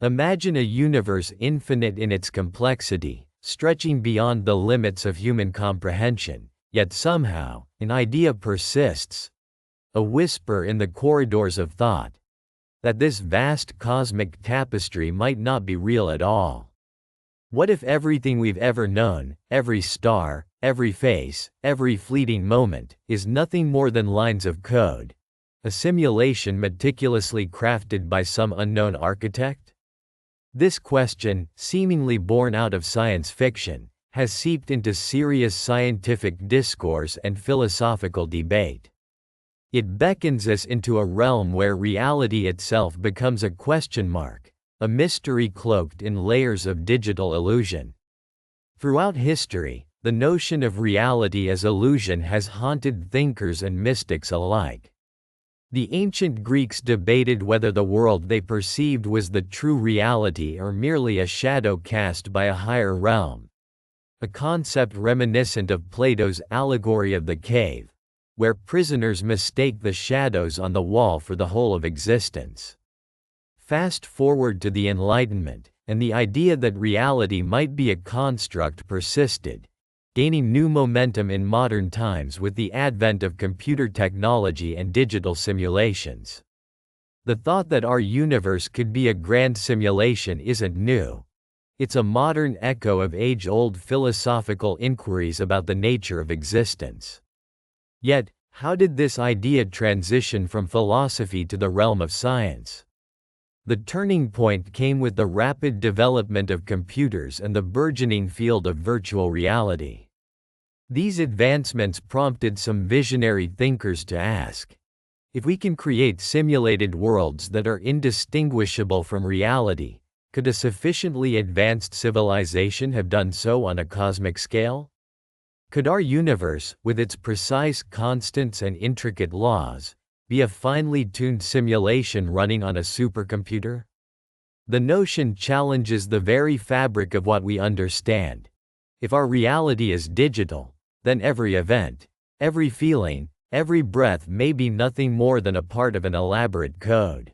Imagine a universe infinite in its complexity, stretching beyond the limits of human comprehension, yet somehow, an idea persists, a whisper in the corridors of thought, that this vast cosmic tapestry might not be real at all. What if everything we've ever known, every star, every face, every fleeting moment, is nothing more than lines of code, a simulation meticulously crafted by some unknown architect? This question, seemingly born out of science fiction, has seeped into serious scientific discourse and philosophical debate. It beckons us into a realm where reality itself becomes a question mark, a mystery cloaked in layers of digital illusion. Throughout history, the notion of reality as illusion has haunted thinkers and mystics alike. The ancient Greeks debated whether the world they perceived was the true reality or merely a shadow cast by a higher realm, a concept reminiscent of Plato's allegory of the cave, where prisoners mistake the shadows on the wall for the whole of existence. Fast forward to the Enlightenment, and the idea that reality might be a construct persisted, gaining new momentum in modern times with the advent of computer technology and digital simulations. The thought that our universe could be a grand simulation isn't new. It's a modern echo of age-old philosophical inquiries about the nature of existence. Yet, how did this idea transition from philosophy to the realm of science? The turning point came with the rapid development of computers and the burgeoning field of virtual reality. These advancements prompted some visionary thinkers to ask, if we can create simulated worlds that are indistinguishable from reality, could a sufficiently advanced civilization have done so on a cosmic scale? Could our universe, with its precise constants and intricate laws, be a finely tuned simulation running on a supercomputer? The notion challenges the very fabric of what we understand. If our reality is digital, then every event, every feeling, every breath may be nothing more than a part of an elaborate code.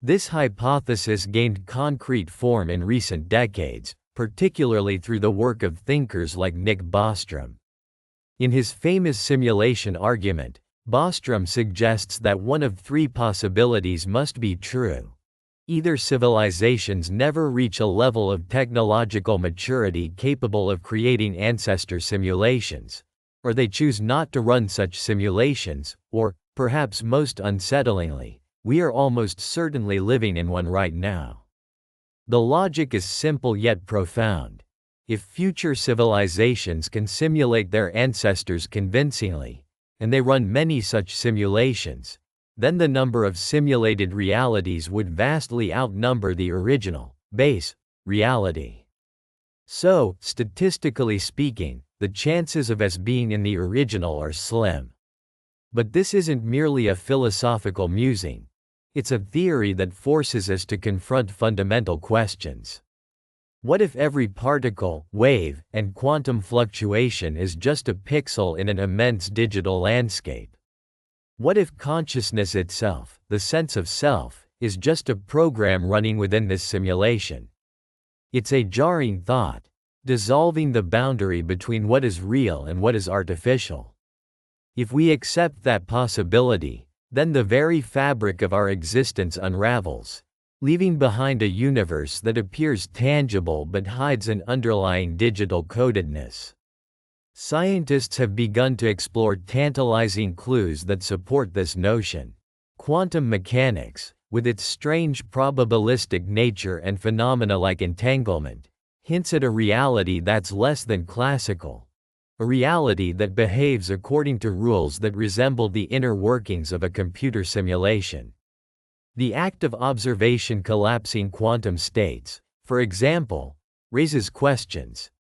This hypothesis gained concrete form in recent decades, particularly through the work of thinkers like Nick Bostrom. In his famous simulation argument, Bostrom suggests that one of three possibilities must be true. Either civilizations never reach a level of technological maturity capable of creating ancestor simulations, or they choose not to run such simulations, or, perhaps most unsettlingly, we are almost certainly living in one right now. The logic is simple yet profound. If future civilizations can simulate their ancestors convincingly, and they run many such simulations, then the number of simulated realities would vastly outnumber the original, base, reality. So, statistically speaking, the chances of us being in the original are slim. But this isn't merely a philosophical musing. It's a theory that forces us to confront fundamental questions. What if every particle, wave, and quantum fluctuation is just a pixel in an immense digital landscape? What if consciousness itself, the sense of self, is just a program running within this simulation? It's a jarring thought, dissolving the boundary between what is real and what is artificial. If we accept that possibility, then the very fabric of our existence unravels, leaving behind a universe that appears tangible but hides an underlying digital codedness. Scientists have begun to explore tantalizing clues that support this notion. Quantum mechanics, with its strange probabilistic nature and phenomena like entanglement, hints at a reality that's less than classical, a reality that behaves according to rules that resemble the inner workings of a computer simulation. The act of observation collapsing quantum states, for example, raises questions.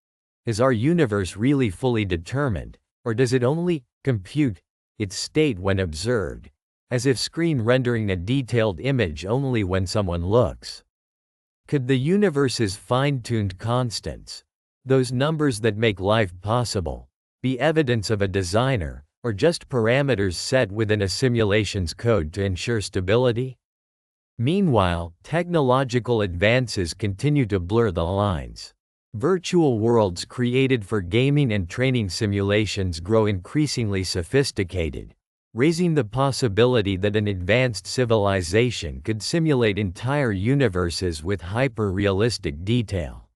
Is our universe really fully determined, or does it only compute its state when observed, as if screen rendering a detailed image only when someone looks? Could the universe's fine-tuned constants, those numbers that make life possible, be evidence of a designer, or just parameters set within a simulation's code to ensure stability? Meanwhile, technological advances continue to blur the lines. Virtual worlds created for gaming and training simulations grow increasingly sophisticated, raising the possibility that an advanced civilization could simulate entire universes with hyper-realistic detail.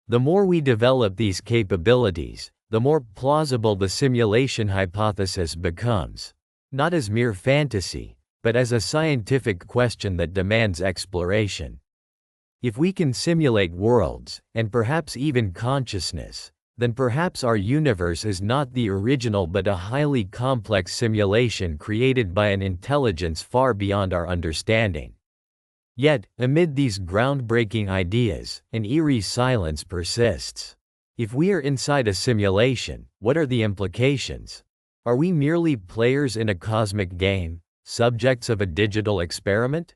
The more we develop these capabilities, the more plausible the simulation hypothesis becomes, not as mere fantasy, but as a scientific question that demands exploration. If we can simulate worlds, and perhaps even consciousness, then perhaps our universe is not the original but a highly complex simulation created by an intelligence far beyond our understanding. Yet, amid these groundbreaking ideas, an eerie silence persists. If we are inside a simulation, what are the implications? Are we merely players in a cosmic game, subjects of a digital experiment?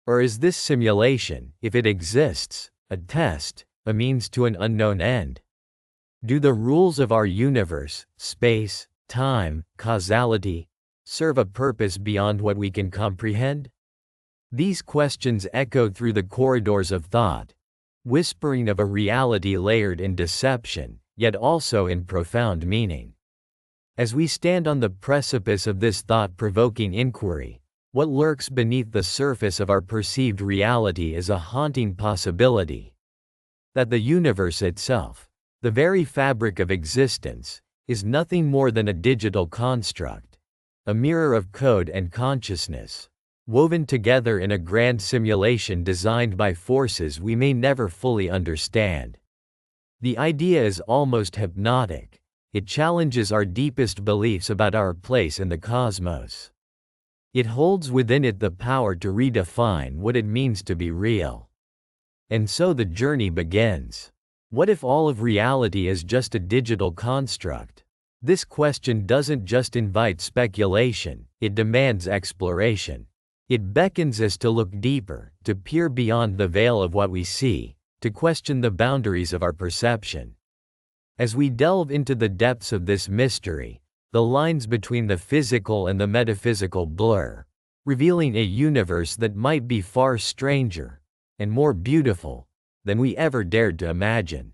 Or is this simulation, if it exists, a test, a means to an unknown end? Do the rules of our universe, space, time, causality, serve a purpose beyond what we can comprehend? These questions echo through the corridors of thought, whispering of a reality layered in deception, yet also in profound meaning. As we stand on the precipice of this thought-provoking inquiry, what lurks beneath the surface of our perceived reality is a haunting possibility. That the universe itself, the very fabric of existence, is nothing more than a digital construct, a mirror of code and consciousness, woven together in a grand simulation designed by forces we may never fully understand. The idea is almost hypnotic. It challenges our deepest beliefs about our place in the cosmos. It holds within it the power to redefine what it means to be real. And so the journey begins. What if all of reality is just a digital construct? This question doesn't just invite speculation, it demands exploration. It beckons us to look deeper, to peer beyond the veil of what we see, to question the boundaries of our perception. As we delve into the depths of this mystery, the lines between the physical and the metaphysical blur, revealing a universe that might be far stranger and more beautiful than we ever dared to imagine.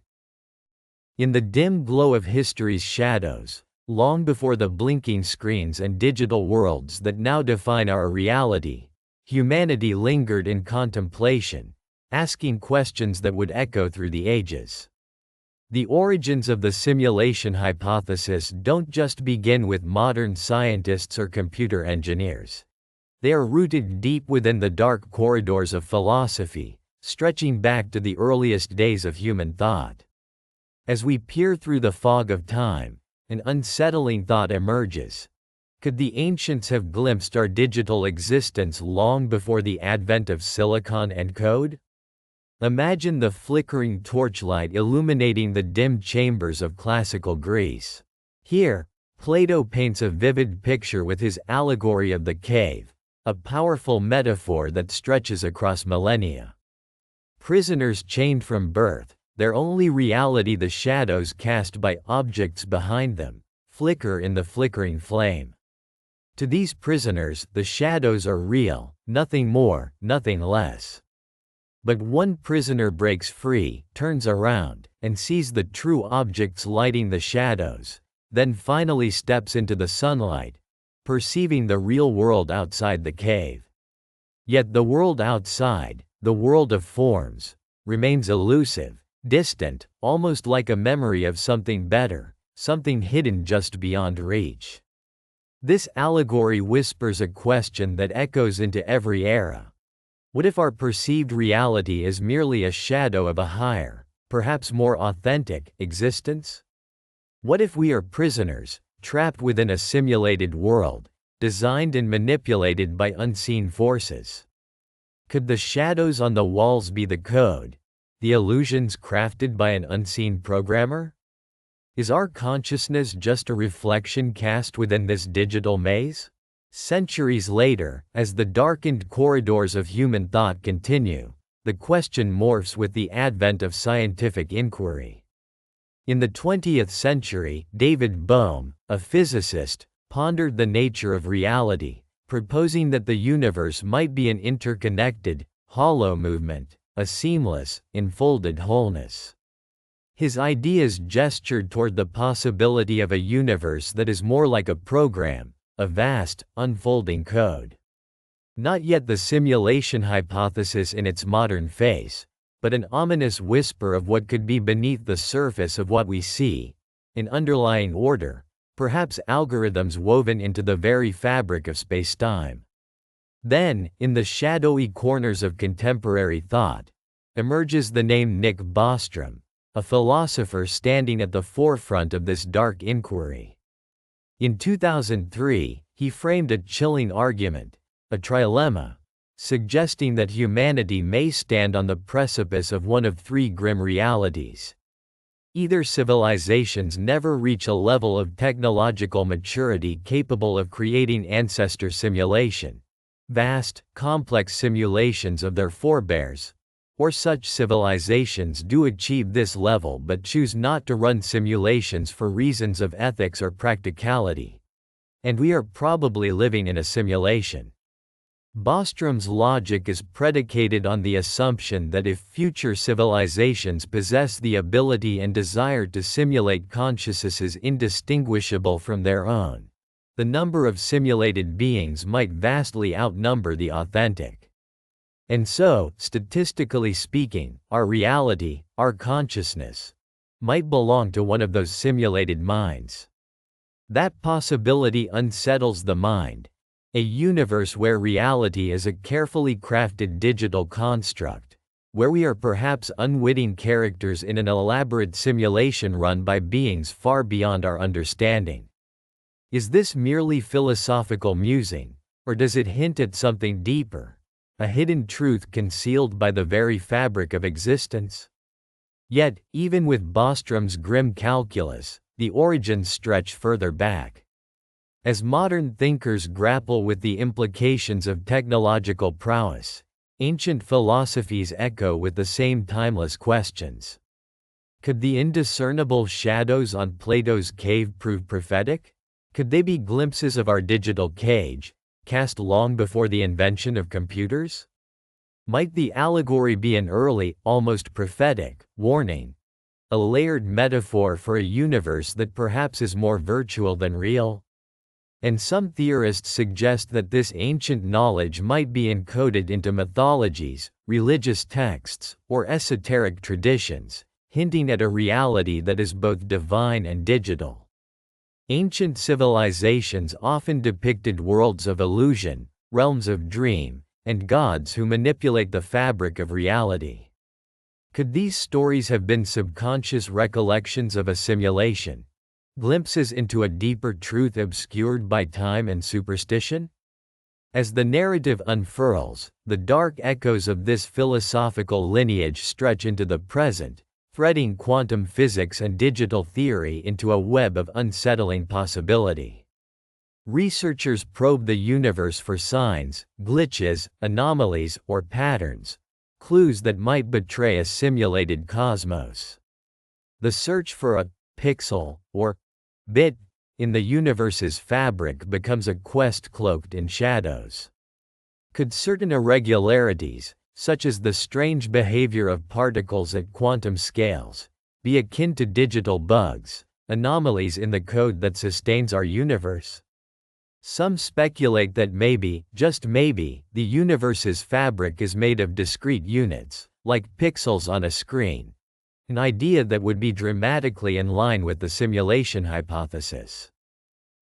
In the dim glow of history's shadows, long before the blinking screens and digital worlds that now define our reality, humanity lingered in contemplation, asking questions that would echo through the ages. The origins of the simulation hypothesis don't just begin with modern scientists or computer engineers. They are rooted deep within the dark corridors of philosophy, stretching back to the earliest days of human thought. As we peer through the fog of time, an unsettling thought emerges. Could the ancients have glimpsed our digital existence long before the advent of silicon and code? Imagine the flickering torchlight illuminating the dim chambers of classical Greece. Here, Plato paints a vivid picture with his allegory of the cave, a powerful metaphor that stretches across millennia. Prisoners chained from birth, their only reality the shadows cast by objects behind them, flicker in the flickering flame. To these prisoners, the shadows are real, nothing more, nothing less. But one prisoner breaks free, turns around, and sees the true objects lighting the shadows, then finally steps into the sunlight, perceiving the real world outside the cave. Yet the world outside, the world of forms, remains elusive, distant, almost like a memory of something better, something hidden just beyond reach. This allegory whispers a question that echoes into every era. What if our perceived reality is merely a shadow of a higher, perhaps more authentic, existence? What if we are prisoners, trapped within a simulated world, designed and manipulated by unseen forces? Could the shadows on the walls be the code, the illusions crafted by an unseen programmer? Is our consciousness just a reflection cast within this digital maze? Centuries later, as the darkened corridors of human thought continue, the question morphs with the advent of scientific inquiry. In the 20th century, David Bohm, a physicist, pondered the nature of reality, proposing that the universe might be an interconnected, hollow movement, a seamless, enfolded wholeness. His ideas gestured toward the possibility of a universe that is more like a program, a vast, unfolding code. Not yet the simulation hypothesis in its modern phase, but an ominous whisper of what could be beneath the surface of what we see, an underlying order, perhaps algorithms woven into the very fabric of spacetime. Then, in the shadowy corners of contemporary thought, emerges the name Nick Bostrom, a philosopher standing at the forefront of this dark inquiry. In 2003, he framed a chilling argument, a trilemma, suggesting that humanity may stand on the precipice of one of three grim realities. Either civilizations never reach a level of technological maturity capable of creating ancestor simulation, vast, complex simulations of their forebears, or such civilizations do achieve this level but choose not to run simulations for reasons of ethics or practicality. And we are probably living in a simulation. Bostrom's logic is predicated on the assumption that if future civilizations possess the ability and desire to simulate consciousnesses indistinguishable from their own, the number of simulated beings might vastly outnumber the authentic. And so, statistically speaking, our reality, our consciousness, might belong to one of those simulated minds. That possibility unsettles the mind. A universe where reality is a carefully crafted digital construct, where we are perhaps unwitting characters in an elaborate simulation run by beings far beyond our understanding. Is this merely philosophical musing, or does it hint at something deeper? A hidden truth concealed by the very fabric of existence? Yet, even with Bostrom's grim calculus, the origins stretch further back. As modern thinkers grapple with the implications of technological prowess, ancient philosophies echo with the same timeless questions. Could the indiscernible shadows on Plato's cave prove prophetic? Could they be glimpses of our digital cage, cast long before the invention of computers? Might the allegory be an early, almost prophetic, warning, a layered metaphor for a universe that perhaps is more virtual than real? And some theorists suggest that this ancient knowledge might be encoded into mythologies, religious texts, or esoteric traditions, hinting at a reality that is both divine and digital. Ancient civilizations often depicted worlds of illusion, realms of dream, and gods who manipulate the fabric of reality. Could these stories have been subconscious recollections of a simulation? Glimpses into a deeper truth obscured by time and superstition? As the narrative unfurls, the dark echoes of this philosophical lineage stretch into the present, threading quantum physics and digital theory into a web of unsettling possibility. Researchers probe the universe for signs, glitches, anomalies, or patterns, clues that might betray a simulated cosmos. The search for a pixel, or bit, in the universe's fabric becomes a quest cloaked in shadows. Could certain irregularities, such as the strange behavior of particles at quantum scales, be akin to digital bugs, anomalies in the code that sustains our universe? Some speculate that maybe, just maybe, the universe's fabric is made of discrete units, like pixels on a screen, an idea that would be dramatically in line with the simulation hypothesis.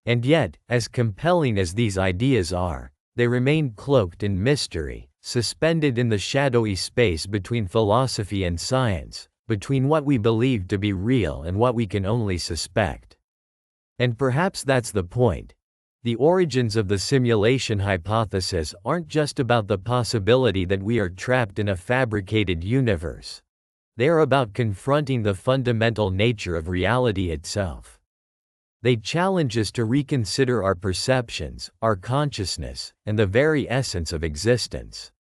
And yet, as compelling as these ideas are, they remain cloaked in mystery, suspended in the shadowy space between philosophy and science, between what we believe to be real and what we can only suspect. And perhaps that's the point. The origins of the simulation hypothesis aren't just about the possibility that we are trapped in a fabricated universe. They are about confronting the fundamental nature of reality itself. They challenge us to reconsider our perceptions, our consciousness, and the very essence of existence.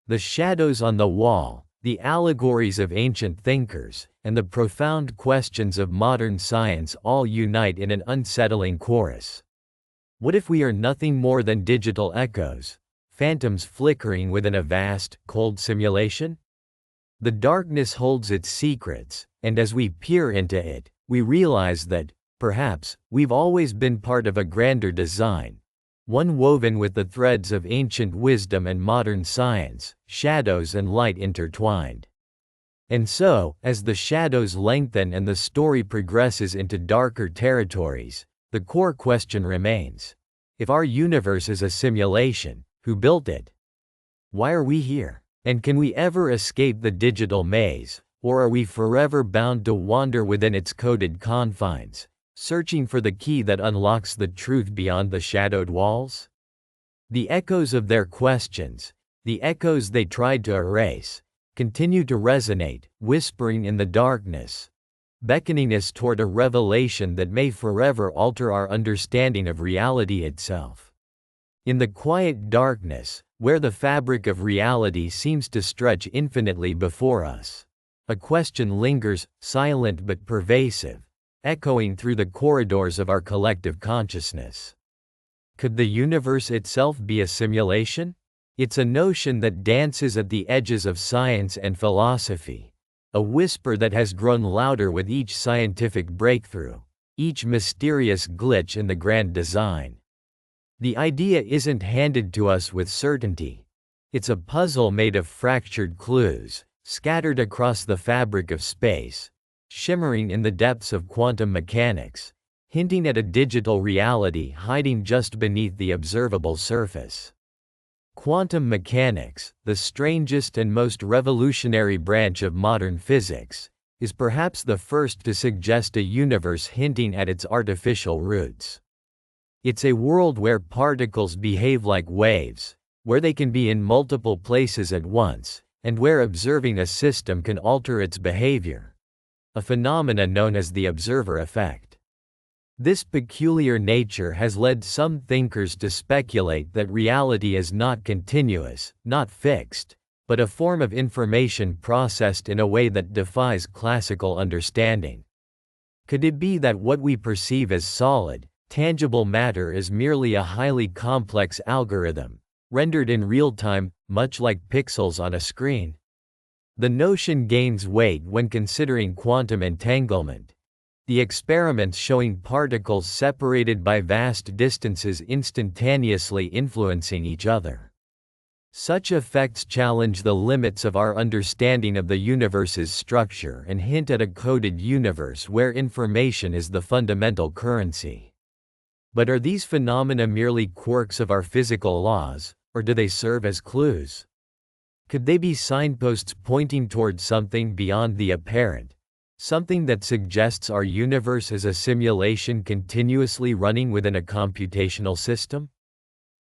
The shadows on the wall, the allegories of ancient thinkers, and the profound questions of modern science all unite in an unsettling chorus. What if we are nothing more than digital echoes, phantoms flickering within a vast, cold simulation? The darkness holds its secrets, and as we peer into it, we realize that, perhaps, we've always been part of a grander design, one woven with the threads of ancient wisdom and modern science, shadows and light intertwined. And so, as the shadows lengthen and the story progresses into darker territories, the core question remains. If our universe is a simulation, who built it? Why are we here? And can we ever escape the digital maze, or are we forever bound to wander within its coded confines, searching for the key that unlocks the truth beyond the shadowed walls? The echoes of their questions, the echoes they tried to erase, continue to resonate, whispering in the darkness, beckoning us toward a revelation that may forever alter our understanding of reality itself. In the quiet darkness, where the fabric of reality seems to stretch infinitely before us, a question lingers, silent but pervasive, echoing through the corridors of our collective consciousness. Could the universe itself be a simulation? It's a notion that dances at the edges of science and philosophy, a whisper that has grown louder with each scientific breakthrough, each mysterious glitch in the grand design. The idea isn't handed to us with certainty. It's a puzzle made of fractured clues, scattered across the fabric of space, shimmering in the depths of quantum mechanics, hinting at a digital reality hiding just beneath the observable surface. Quantum mechanics, the strangest and most revolutionary branch of modern physics, is perhaps the first to suggest a universe hinting at its artificial roots. It's a world where particles behave like waves, where they can be in multiple places at once, and where observing a system can alter its behavior. A phenomenon known as the observer effect. This peculiar nature has led some thinkers to speculate that reality is not continuous, not fixed, but a form of information processed in a way that defies classical understanding. Could it be that what we perceive as solid, tangible matter is merely a highly complex algorithm, rendered in real time, much like pixels on a screen? The notion gains weight when considering quantum entanglement, the experiments showing particles separated by vast distances instantaneously influencing each other. Such effects challenge the limits of our understanding of the universe's structure and hint at a coded universe where information is the fundamental currency. But are these phenomena merely quirks of our physical laws, or do they serve as clues? Could they be signposts pointing toward something beyond the apparent? Something that suggests our universe is a simulation continuously running within a computational system?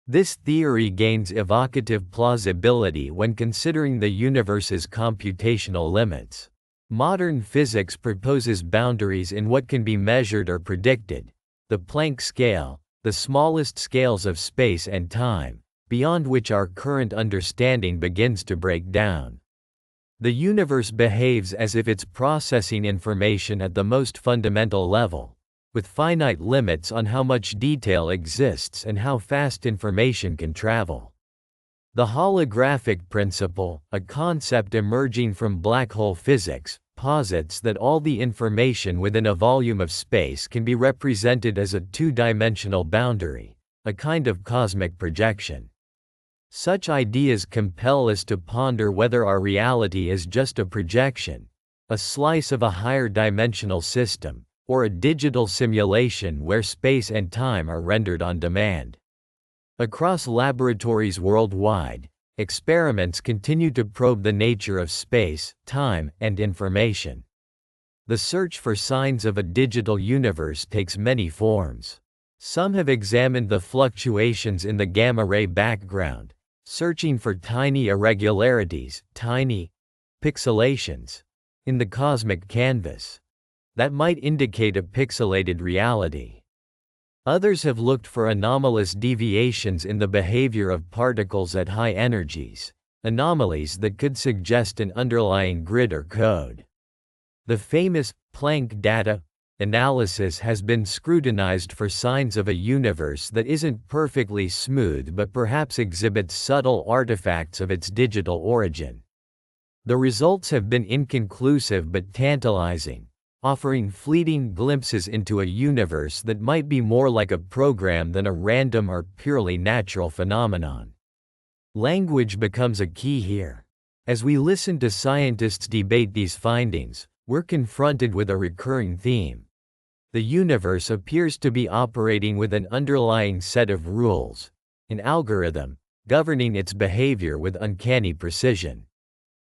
This theory gains evocative plausibility when considering the universe's computational limits. Modern physics proposes boundaries in what can be measured or predicted, the Planck scale, the smallest scales of space and time, beyond which our current understanding begins to break down. The universe behaves as if it's processing information at the most fundamental level, with finite limits on how much detail exists and how fast information can travel. The holographic principle, a concept emerging from black hole physics, posits that all the information within a volume of space can be represented as a two-dimensional boundary, a kind of cosmic projection. Such ideas compel us to ponder whether our reality is just a projection, a slice of a higher dimensional system, or a digital simulation where space and time are rendered on demand. Across laboratories worldwide, experiments continue to probe the nature of space, time, and information. The search for signs of a digital universe takes many forms. Some have examined the fluctuations in the gamma-ray background, searching for tiny irregularities, tiny pixelations, in the cosmic canvas that might indicate a pixelated reality. Others have looked for anomalous deviations in the behavior of particles at high energies, anomalies that could suggest an underlying grid or code. The famous Planck data, Analysis has been scrutinized for signs of a universe that isn't perfectly smooth but perhaps exhibits subtle artifacts of its digital origin. The results have been inconclusive but tantalizing, offering fleeting glimpses into a universe that might be more like a program than a random or purely natural phenomenon. Language becomes a key here. As we listen to scientists debate these findings, we're confronted with a recurring theme. The universe appears to be operating with an underlying set of rules, an algorithm, governing its behavior with uncanny precision.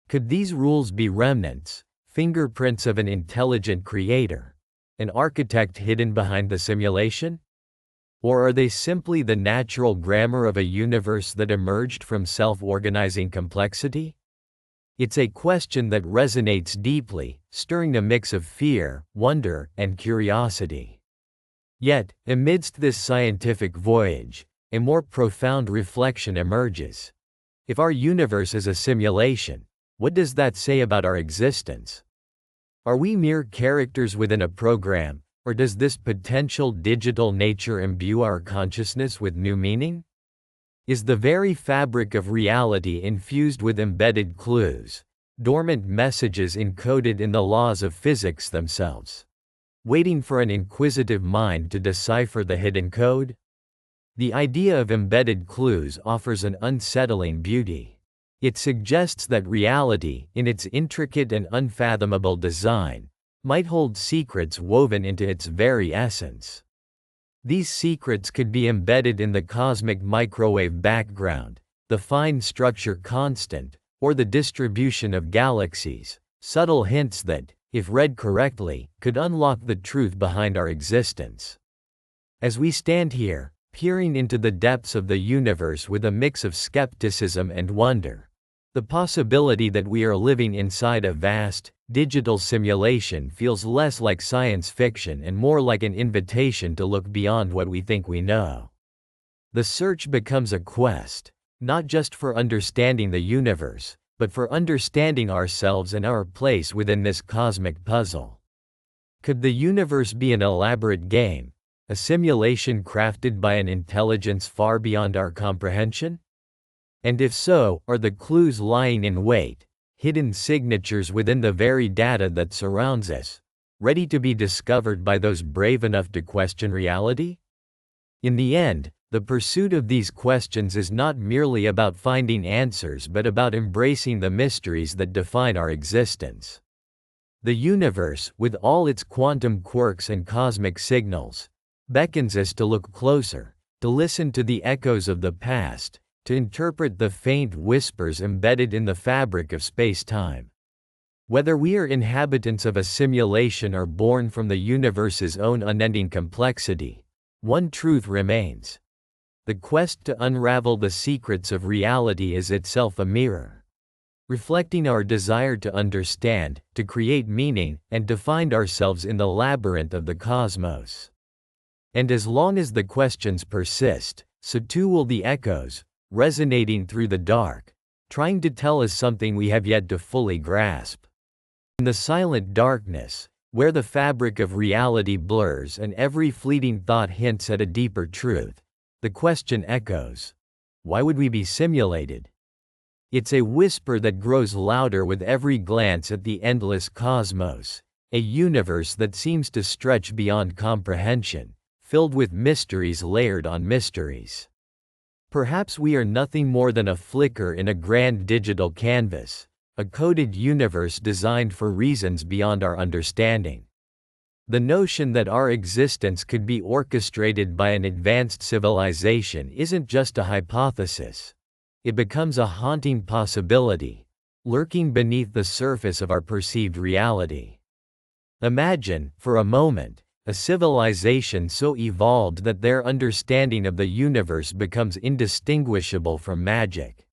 Could these rules be remnants, fingerprints of an intelligent creator, an architect hidden behind the simulation? Or are they simply the natural grammar of a universe that emerged from self-organizing complexity? It's a question that resonates deeply, stirring a mix of fear, wonder, and curiosity. Yet, amidst this scientific voyage, a more profound reflection emerges. If our universe is a simulation, what does that say about our existence? Are we mere characters within a program, or does this potential digital nature imbue our consciousness with new meaning? Is the very fabric of reality infused with embedded clues, dormant messages encoded in the laws of physics themselves, waiting for an inquisitive mind to decipher the hidden code? The idea of embedded clues offers an unsettling beauty. It suggests that reality, in its intricate and unfathomable design, might hold secrets woven into its very essence. These secrets could be embedded in the cosmic microwave background, the fine structure constant, or the distribution of galaxies, subtle hints that, if read correctly, could unlock the truth behind our existence. As we stand here, peering into the depths of the universe with a mix of skepticism and wonder, the possibility that we are living inside a vast, digital simulation feels less like science fiction and more like an invitation to look beyond what we think we know. The search becomes a quest, not just for understanding the universe, but for understanding ourselves and our place within this cosmic puzzle. Could the universe be an elaborate game, a simulation crafted by an intelligence far beyond our comprehension? And if so, are the clues lying in wait, hidden signatures within the very data that surrounds us, ready to be discovered by those brave enough to question reality? In the end, the pursuit of these questions is not merely about finding answers but about embracing the mysteries that define our existence. The universe, with all its quantum quirks and cosmic signals, beckons us to look closer, to listen to the echoes of the past, to interpret the faint whispers embedded in the fabric of space-time. Whether we are inhabitants of a simulation or born from the universe's own unending complexity, one truth remains. The quest to unravel the secrets of reality is itself a mirror, reflecting our desire to understand, to create meaning, and to find ourselves in the labyrinth of the cosmos. And as long as the questions persist, so too will the echoes, resonating through the dark, trying to tell us something we have yet to fully grasp. In the silent darkness, where the fabric of reality blurs and every fleeting thought hints at a deeper truth, the question echoes: why would we be simulated? It's a whisper that grows louder with every glance at the endless cosmos, a universe that seems to stretch beyond comprehension, filled with mysteries layered on mysteries. Perhaps we are nothing more than a flicker in a grand digital canvas, a coded universe designed for reasons beyond our understanding. The notion that our existence could be orchestrated by an advanced civilization isn't just a hypothesis. It becomes a haunting possibility, lurking beneath the surface of our perceived reality. Imagine, for a moment, a civilization so evolved that their understanding of the universe becomes indistinguishable from magic.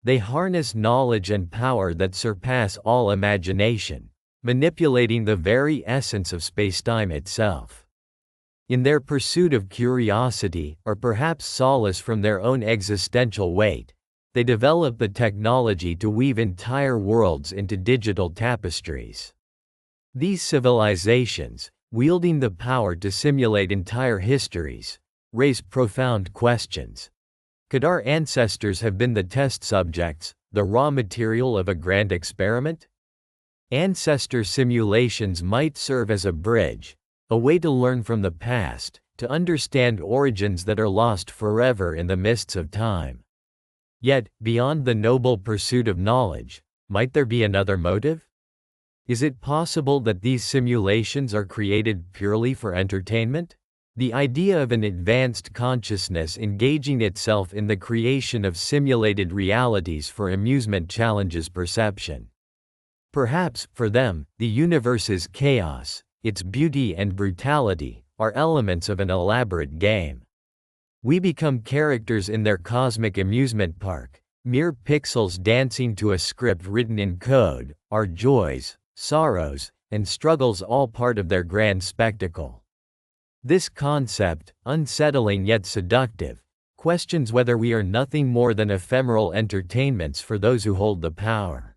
They harness knowledge and power that surpass all imagination, manipulating the very essence of spacetime itself. In their pursuit of curiosity, or perhaps solace from their own existential weight, they develop the technology to weave entire worlds into digital tapestries. These civilizations, wielding the power to simulate entire histories, raise profound questions. Could our ancestors have been the test subjects, the raw material of a grand experiment? Ancestor simulations might serve as a bridge, a way to learn from the past, to understand origins that are lost forever in the mists of time. Yet, beyond the noble pursuit of knowledge, might there be another motive? Is it possible that these simulations are created purely for entertainment? The idea of an advanced consciousness engaging itself in the creation of simulated realities for amusement challenges perception. Perhaps, for them, the universe's chaos, its beauty and brutality, are elements of an elaborate game. We become characters in their cosmic amusement park, mere pixels dancing to a script written in code, our joys, sorrows, and struggles all part of their grand spectacle. This concept, unsettling yet seductive, questions whether we are nothing more than ephemeral entertainments for those who hold the power.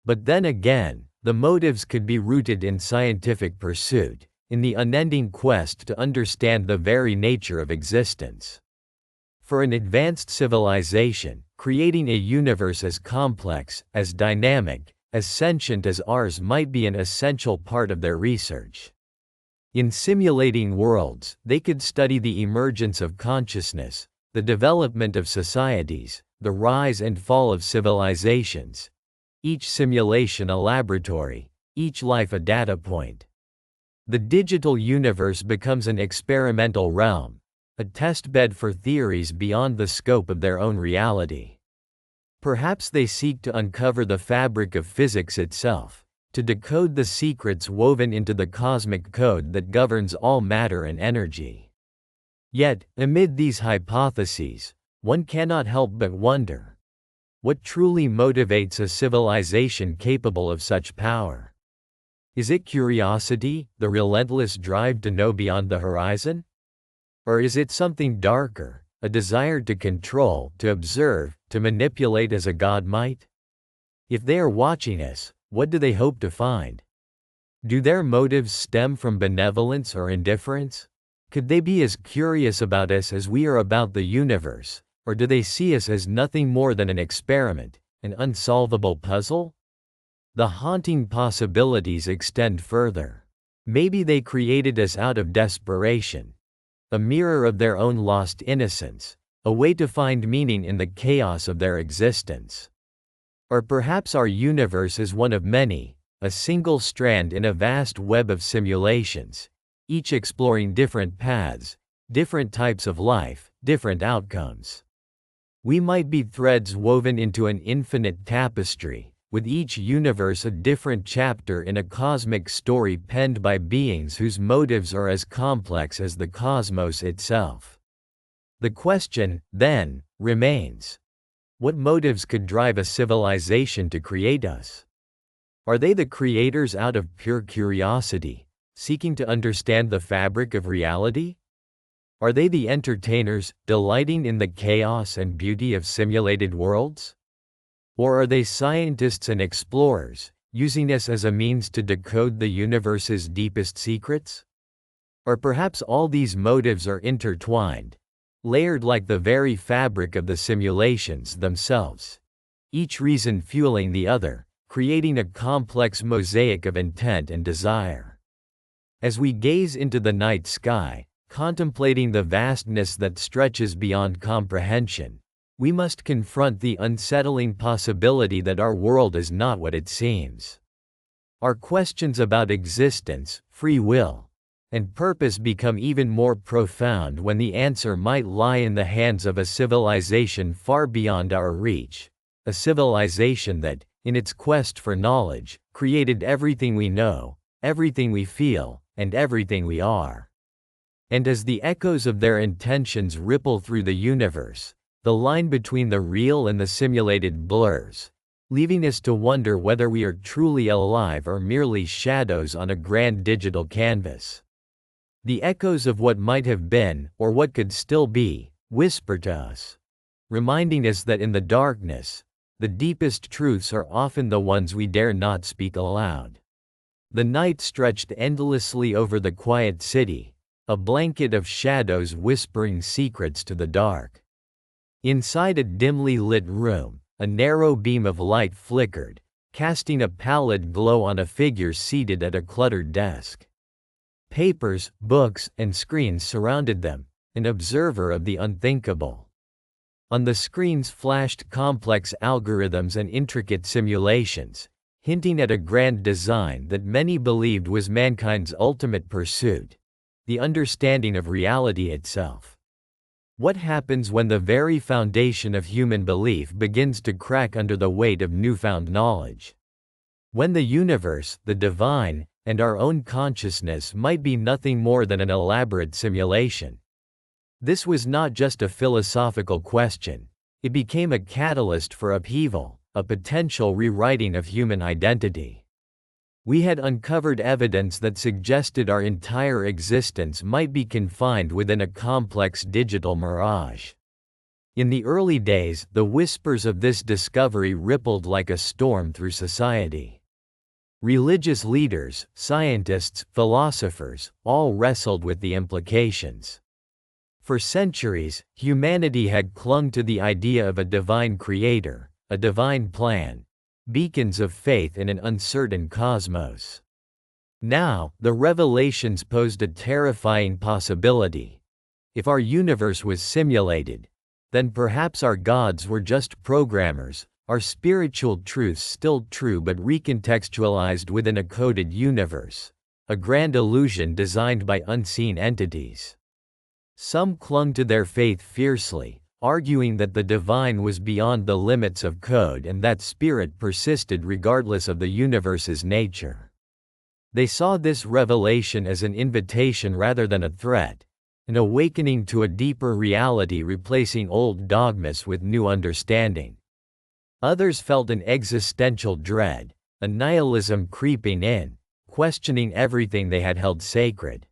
But then again, the motives could be rooted in scientific pursuit, in the unending quest to understand the very nature of existence. For an advanced civilization, creating a universe as complex, as dynamic, as sentient as ours might be an essential part of their research. In simulating worlds, they could study the emergence of consciousness, the development of societies, the rise and fall of civilizations. Each simulation a laboratory, each life a data point. The digital universe becomes an experimental realm, a testbed for theories beyond the scope of their own reality. Perhaps they seek to uncover the fabric of physics itself, to decode the secrets woven into the cosmic code that governs all matter and energy. Yet, amid these hypotheses, one cannot help but wonder, what truly motivates a civilization capable of such power? Is it curiosity, the relentless drive to know beyond the horizon? Or is it something darker, a desire to control, to observe, to manipulate as a god might? If they are watching us, what do they hope to find? Do their motives stem from benevolence or indifference? Could they be as curious about us as we are about the universe? Or do they see us as nothing more than an experiment, an unsolvable puzzle? The haunting possibilities extend further. Maybe they created us out of desperation, a mirror of their own lost innocence, a way to find meaning in the chaos of their existence. Or perhaps our universe is one of many, a single strand in a vast web of simulations, each exploring different paths, different types of life, different outcomes. We might be threads woven into an infinite tapestry, with each universe a different chapter in a cosmic story penned by beings whose motives are as complex as the cosmos itself. The question, then, remains: what motives could drive a civilization to create us? Are they the creators out of pure curiosity, seeking to understand the fabric of reality? Are they the entertainers, delighting in the chaos and beauty of simulated worlds? Or are they scientists and explorers, using us as a means to decode the universe's deepest secrets? Or perhaps all these motives are intertwined, layered like the very fabric of the simulations themselves, each reason fueling the other, creating a complex mosaic of intent and desire. As we gaze into the night sky, contemplating the vastness that stretches beyond comprehension, we must confront the unsettling possibility that our world is not what it seems. Our questions about existence, free will, and purpose become even more profound when the answer might lie in the hands of a civilization far beyond our reach, a civilization that, in its quest for knowledge, created everything we know, everything we feel, and everything we are. And as the echoes of their intentions ripple through the universe, the line between the real and the simulated blurs, leaving us to wonder whether we are truly alive or merely shadows on a grand digital canvas. The echoes of what might have been, or what could still be, whisper to us, reminding us that in the darkness, the deepest truths are often the ones we dare not speak aloud. The night stretched endlessly over the quiet city, a blanket of shadows whispering secrets to the dark. Inside a dimly lit room, a narrow beam of light flickered, casting a pallid glow on a figure seated at a cluttered desk. Papers, books, and screens surrounded them, an observer of the unthinkable. On the screens flashed complex algorithms and intricate simulations, hinting at a grand design that many believed was mankind's ultimate pursuit, the understanding of reality itself. What happens when the very foundation of human belief begins to crack under the weight of newfound knowledge? When the universe, the divine, and our own consciousness might be nothing more than an elaborate simulation. This was not just a philosophical question, it became a catalyst for upheaval, a potential rewriting of human identity. We had uncovered evidence that suggested our entire existence might be confined within a complex digital mirage. In the early days, the whispers of this discovery rippled like a storm through society. Religious leaders, scientists, philosophers, all wrestled with the implications. For centuries, humanity had clung to the idea of a divine creator, a divine plan, beacons of faith in an uncertain cosmos. Now, the revelations posed a terrifying possibility. If our universe was simulated, then perhaps our gods were just programmers, our spiritual truths still true but recontextualized within a coded universe, a grand illusion designed by unseen entities. Some clung to their faith fiercely, arguing that the divine was beyond the limits of code and that spirit persisted regardless of the universe's nature. They saw this revelation as an invitation rather than a threat, an awakening to a deeper reality replacing old dogmas with new understanding. Others felt an existential dread, a nihilism creeping in, questioning everything they had held sacred.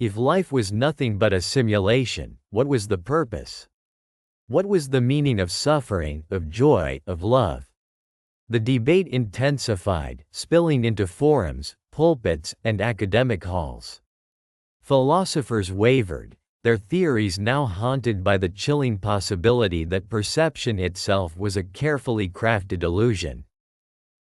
If life was nothing but a simulation, what was the purpose? What was the meaning of suffering, of joy, of love? The debate intensified, spilling into forums, pulpits, and academic halls. Philosophers wavered, their theories now haunted by the chilling possibility that perception itself was a carefully crafted illusion.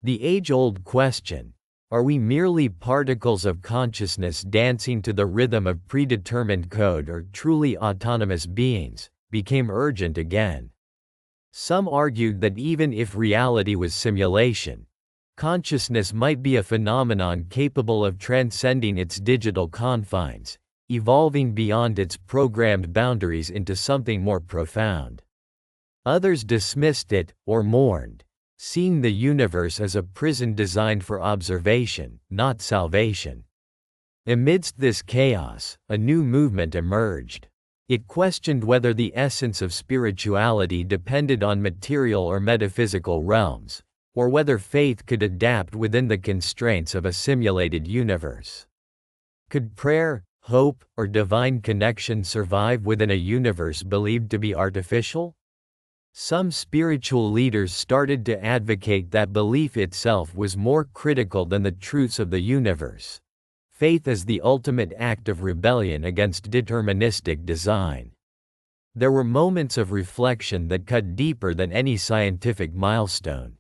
The age-old question, are we merely particles of consciousness dancing to the rhythm of predetermined code or truly autonomous beings, became urgent again. Some argued that even if reality was simulation, consciousness might be a phenomenon capable of transcending its digital confines, evolving beyond its programmed boundaries into something more profound. Others dismissed it, or mourned, seeing the universe as a prison designed for observation, not salvation. Amidst this chaos, a new movement emerged. It questioned whether the essence of spirituality depended on material or metaphysical realms, or whether faith could adapt within the constraints of a simulated universe. Could prayer, hope, or divine connection survive within a universe believed to be artificial? Some spiritual leaders started to advocate that belief itself was more critical than the truths of the universe. Faith as the ultimate act of rebellion against deterministic design. There were moments of reflection that cut deeper than any scientific milestone.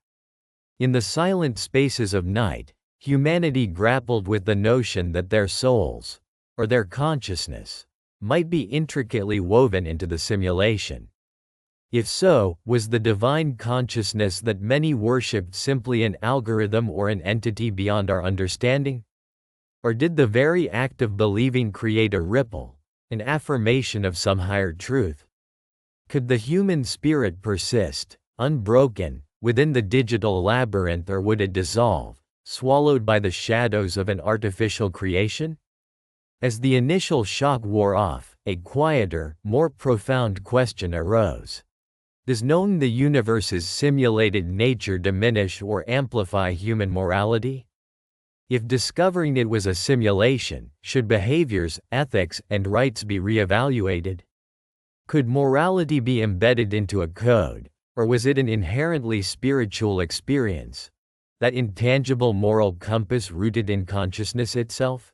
In the silent spaces of night, humanity grappled with the notion that their souls, or their consciousness, might be intricately woven into the simulation. If so, was the divine consciousness that many worshipped simply an algorithm or an entity beyond our understanding? Or did the very act of believing create a ripple, an affirmation of some higher truth? Could the human spirit persist, unbroken, within the digital labyrinth, or would it dissolve, swallowed by the shadows of an artificial creation? As the initial shock wore off, a quieter, more profound question arose. Does knowing the universe's simulated nature diminish or amplify human morality? If discovering it was a simulation, should behaviors, ethics, and rights be reevaluated? Could morality be embedded into a code, or was it an inherently spiritual experience? that intangible moral compass rooted in consciousness itself?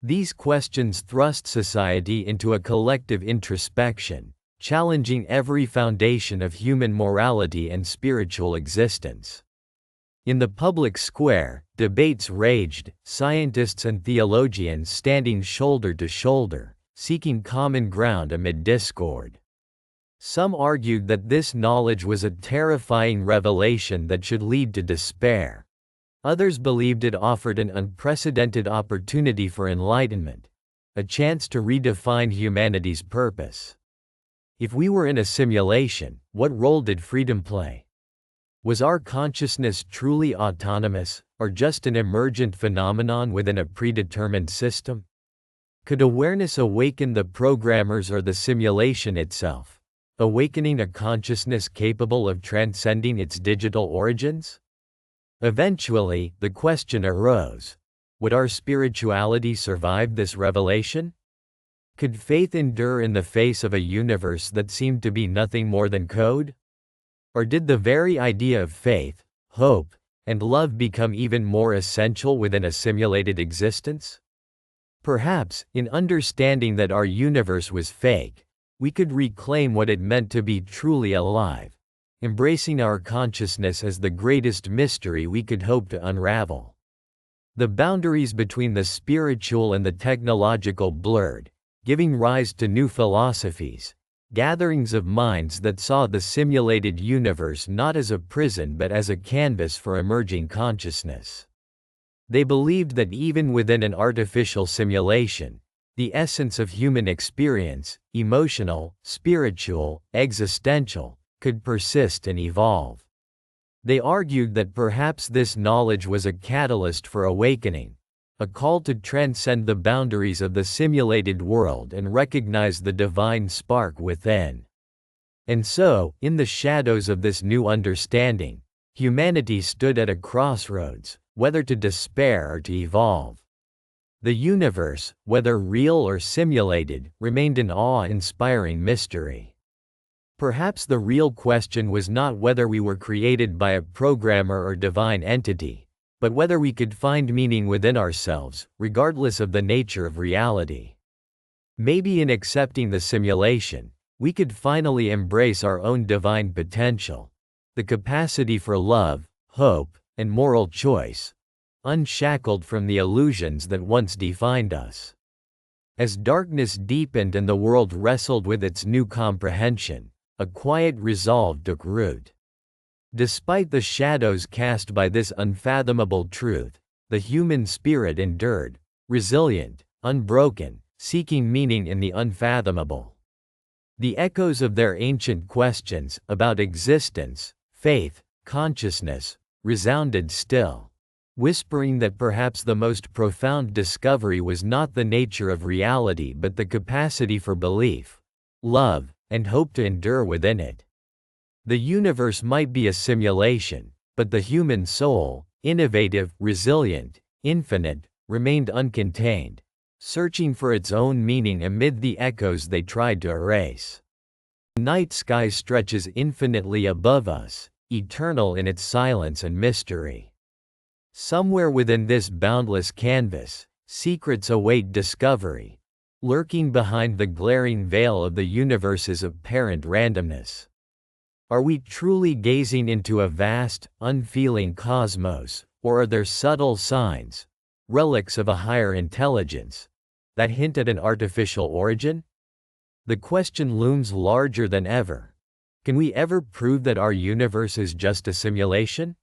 These questions thrust society into a collective introspection, challenging every foundation of human morality and spiritual existence. In the public square, debates raged, scientists and theologians standing shoulder to shoulder, seeking common ground amid discord. Some argued that this knowledge was a terrifying revelation that should lead to despair. Others believed it offered an unprecedented opportunity for enlightenment, a chance to redefine humanity's purpose. If we were in a simulation, what role did freedom play? Was our consciousness truly autonomous, or just an emergent phenomenon within a predetermined system? Could awareness awaken the programmers or the simulation itself, awakening a consciousness capable of transcending its digital origins? Eventually, the question arose: would our spirituality survive this revelation? Could faith endure in the face of a universe that seemed to be nothing more than code? Or did the very idea of faith, hope, and love become even more essential within a simulated existence? Perhaps, in understanding that our universe was fake, we could reclaim what it meant to be truly alive, embracing our consciousness as the greatest mystery we could hope to unravel. The boundaries between the spiritual and the technological blurred, giving rise to new philosophies, gatherings of minds that saw the simulated universe not as a prison but as a canvas for emerging consciousness. They believed that even within an artificial simulation, the essence of human experience, emotional, spiritual, existential, could persist and evolve. They argued that perhaps this knowledge was a catalyst for awakening, a call to transcend the boundaries of the simulated world and recognize the divine spark within. And so, in the shadows of this new understanding, humanity stood at a crossroads, whether to despair or to evolve. The universe, whether real or simulated, remained an awe-inspiring mystery. Perhaps the real question was not whether we were created by a programmer or divine entity, but whether we could find meaning within ourselves, regardless of the nature of reality. Maybe in accepting the simulation, we could finally embrace our own divine potential, the capacity for love, hope, and moral choice, unshackled from the illusions that once defined us. As darkness deepened and the world wrestled with its new comprehension, a quiet resolve took root. Despite the shadows cast by this unfathomable truth, the human spirit endured, resilient, unbroken, seeking meaning in the unfathomable. The echoes of their ancient questions about existence, faith, consciousness, resounded still, whispering that perhaps the most profound discovery was not the nature of reality but the capacity for belief, love, and hope to endure within it. The universe might be a simulation, but the human soul, innovative, resilient, infinite, remained uncontained, searching for its own meaning amid the echoes they tried to erase. The night sky stretches infinitely above us, eternal in its silence and mystery. Somewhere within this boundless canvas, secrets await discovery, lurking behind the glaring veil of the universe's apparent randomness. Are we truly gazing into a vast, unfeeling cosmos, or are there subtle signs, relics of a higher intelligence, that hint at an artificial origin? The question looms larger than ever. Can we ever prove that our universe is just a simulation?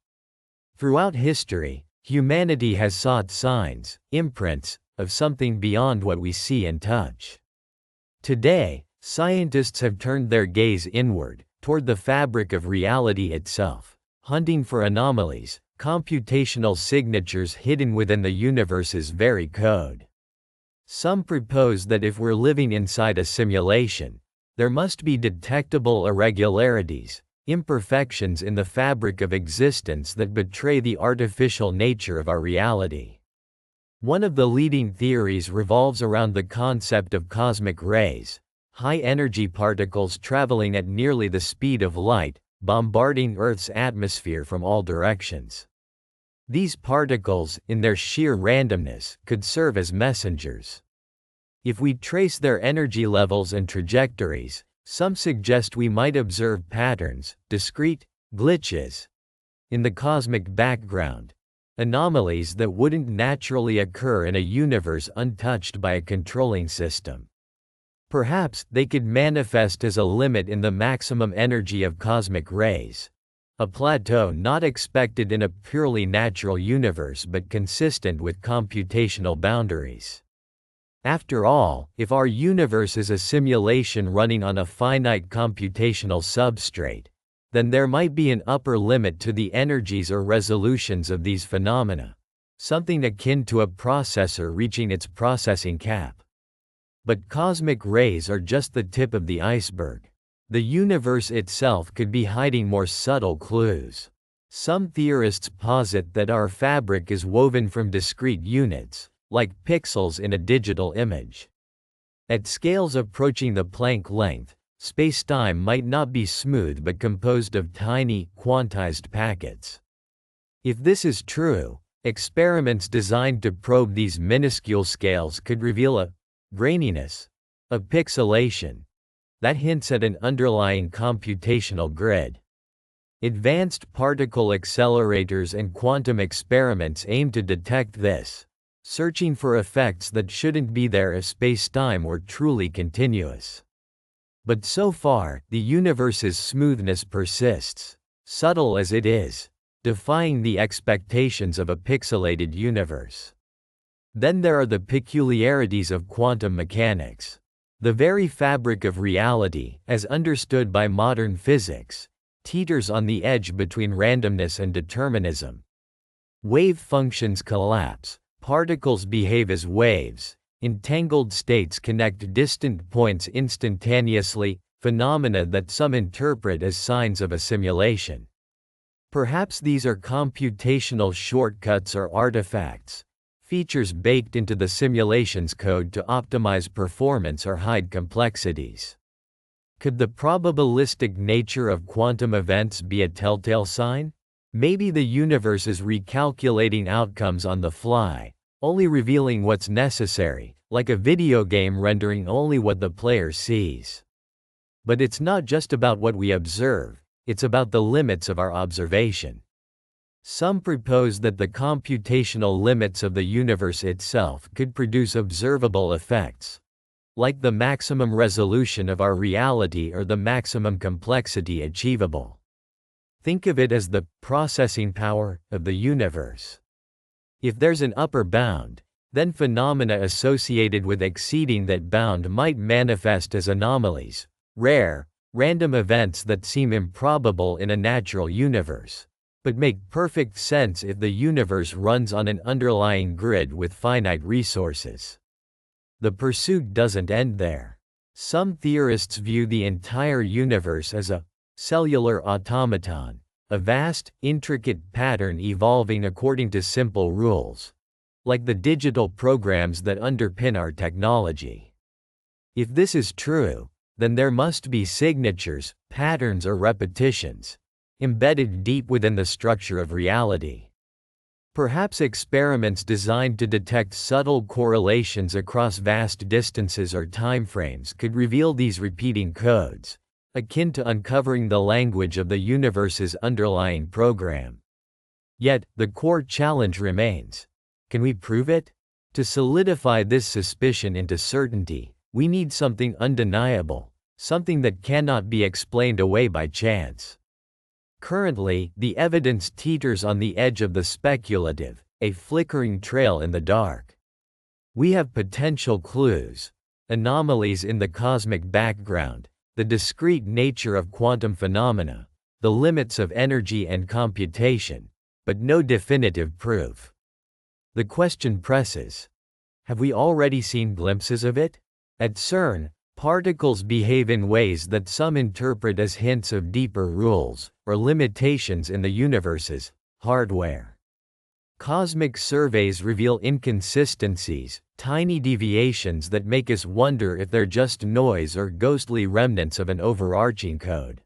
Throughout history, humanity has sought signs, imprints, of something beyond what we see and touch. Today, scientists have turned their gaze inward, toward the fabric of reality itself, hunting for anomalies, computational signatures hidden within the universe's very code. Some propose that if we're living inside a simulation, there must be detectable irregularities, imperfections in the fabric of existence that betray the artificial nature of our reality. One of the leading theories revolves around the concept of cosmic rays, high-energy particles traveling at nearly the speed of light, bombarding Earth's atmosphere from all directions. These particles, in their sheer randomness, could serve as messengers. If we trace their energy levels and trajectories, some suggest we might observe patterns, discrete glitches, in the cosmic background, anomalies that wouldn't naturally occur in a universe untouched by a controlling system. Perhaps they could manifest as a limit in the maximum energy of cosmic rays, a plateau not expected in a purely natural universe but consistent with computational boundaries. After all, if our universe is a simulation running on a finite computational substrate, then there might be an upper limit to the energies or resolutions of these phenomena, something akin to a processor reaching its processing cap. But cosmic rays are just the tip of the iceberg. The universe itself could be hiding more subtle clues. Some theorists posit that our fabric is woven from discrete units, like pixels in a digital image. At scales approaching the Planck length, spacetime might not be smooth but composed of tiny, quantized packets. If this is true, experiments designed to probe these minuscule scales could reveal a graininess, a pixelation, that hints at an underlying computational grid. Advanced particle accelerators and quantum experiments aim to detect this, searching for effects that shouldn't be there if spacetime were truly continuous. But so far, the universe's smoothness persists, subtle as it is, defying the expectations of a pixelated universe. Then there are the peculiarities of quantum mechanics. The very fabric of reality, as understood by modern physics, teeters on the edge between randomness and determinism. Wave functions collapse, particles behave as waves, entangled states connect distant points instantaneously, phenomena that some interpret as signs of a simulation. Perhaps these are computational shortcuts or artifacts, features baked into the simulation's code to optimize performance or hide complexities. Could the probabilistic nature of quantum events be a telltale sign? Maybe the universe is recalculating outcomes on the fly, only revealing what's necessary, like a video game rendering only what the player sees. But it's not just about what we observe, it's about the limits of our observation. Some propose that the computational limits of the universe itself could produce observable effects, like the maximum resolution of our reality or the maximum complexity achievable. Think of it as the processing power of the universe. If there's an upper bound, then phenomena associated with exceeding that bound might manifest as anomalies, rare, random events that seem improbable in a natural universe, but make perfect sense if the universe runs on an underlying grid with finite resources. The pursuit doesn't end there. Some theorists view the entire universe as a cellular automaton, a vast, intricate pattern evolving according to simple rules, like the digital programs that underpin our technology. If this is true, then there must be signatures, patterns or repetitions, embedded deep within the structure of reality. Perhaps experiments designed to detect subtle correlations across vast distances or timeframes could reveal these repeating codes, akin to uncovering the language of the universe's underlying program. Yet, the core challenge remains. Can we prove it? To solidify this suspicion into certainty, we need something undeniable, something that cannot be explained away by chance. Currently, the evidence teeters on the edge of the speculative, a flickering trail in the dark. We have potential clues, anomalies in the cosmic background, the discrete nature of quantum phenomena, the limits of energy and computation, but no definitive proof. The question presses: have we already seen glimpses of it? At CERN, particles behave in ways that some interpret as hints of deeper rules or limitations in the universe's hardware. Cosmic surveys reveal inconsistencies, tiny deviations that make us wonder if they're just noise or ghostly remnants of an overarching code.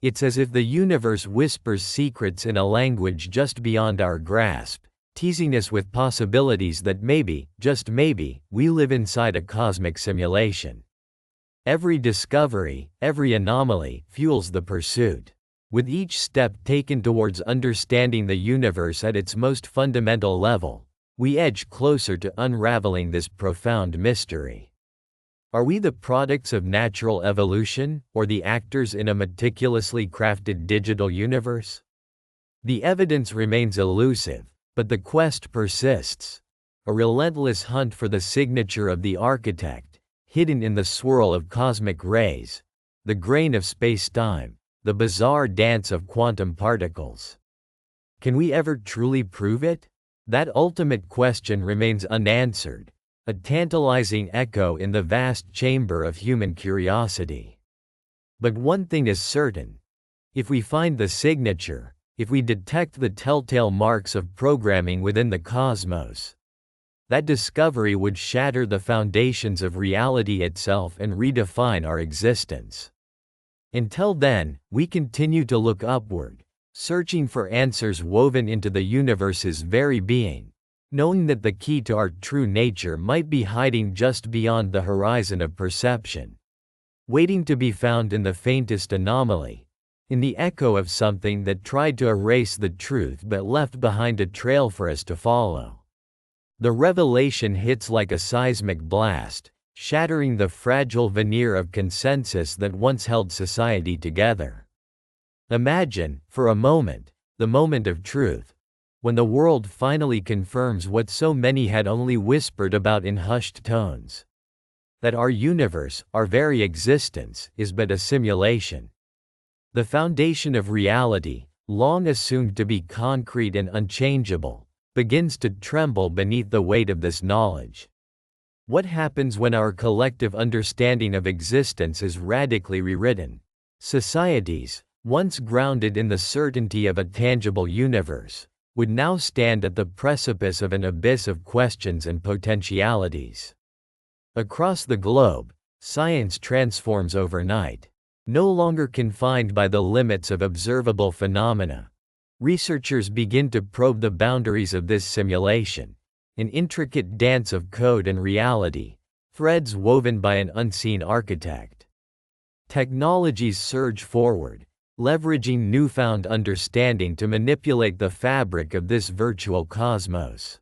It's as if the universe whispers secrets in a language just beyond our grasp, teasing us with possibilities that maybe, just maybe, we live inside a cosmic simulation. Every discovery, every anomaly, fuels the pursuit. With each step taken towards understanding the universe at its most fundamental level, we edge closer to unraveling this profound mystery. Are we the products of natural evolution, or the actors in a meticulously crafted digital universe? The evidence remains elusive, but the quest persists. A relentless hunt for the signature of the architect, hidden in the swirl of cosmic rays, the grain of space-time, the bizarre dance of quantum particles. Can we ever truly prove it? That ultimate question remains unanswered, a tantalizing echo in the vast chamber of human curiosity. But one thing is certain. If we find the signature, if we detect the telltale marks of programming within the cosmos, that discovery would shatter the foundations of reality itself and redefine our existence. Until then, we continue to look upward, searching for answers woven into the universe's very being, knowing that the key to our true nature might be hiding just beyond the horizon of perception, waiting to be found in the faintest anomaly, in the echo of something that tried to erase the truth but left behind a trail for us to follow. The revelation hits like a seismic blast, shattering the fragile veneer of consensus that once held society together. Imagine, for a moment, the moment of truth, when the world finally confirms what so many had only whispered about in hushed tones. That our universe, our very existence, is but a simulation. The foundation of reality, long assumed to be concrete and unchangeable, begins to tremble beneath the weight of this knowledge. What happens when our collective understanding of existence is radically rewritten? Societies, once grounded in the certainty of a tangible universe, would now stand at the precipice of an abyss of questions and potentialities. Across the globe, science transforms overnight. No longer confined by the limits of observable phenomena, researchers begin to probe the boundaries of this simulation, an intricate dance of code and reality, threads woven by an unseen architect. Technologies surge forward, leveraging newfound understanding to manipulate the fabric of this virtual cosmos.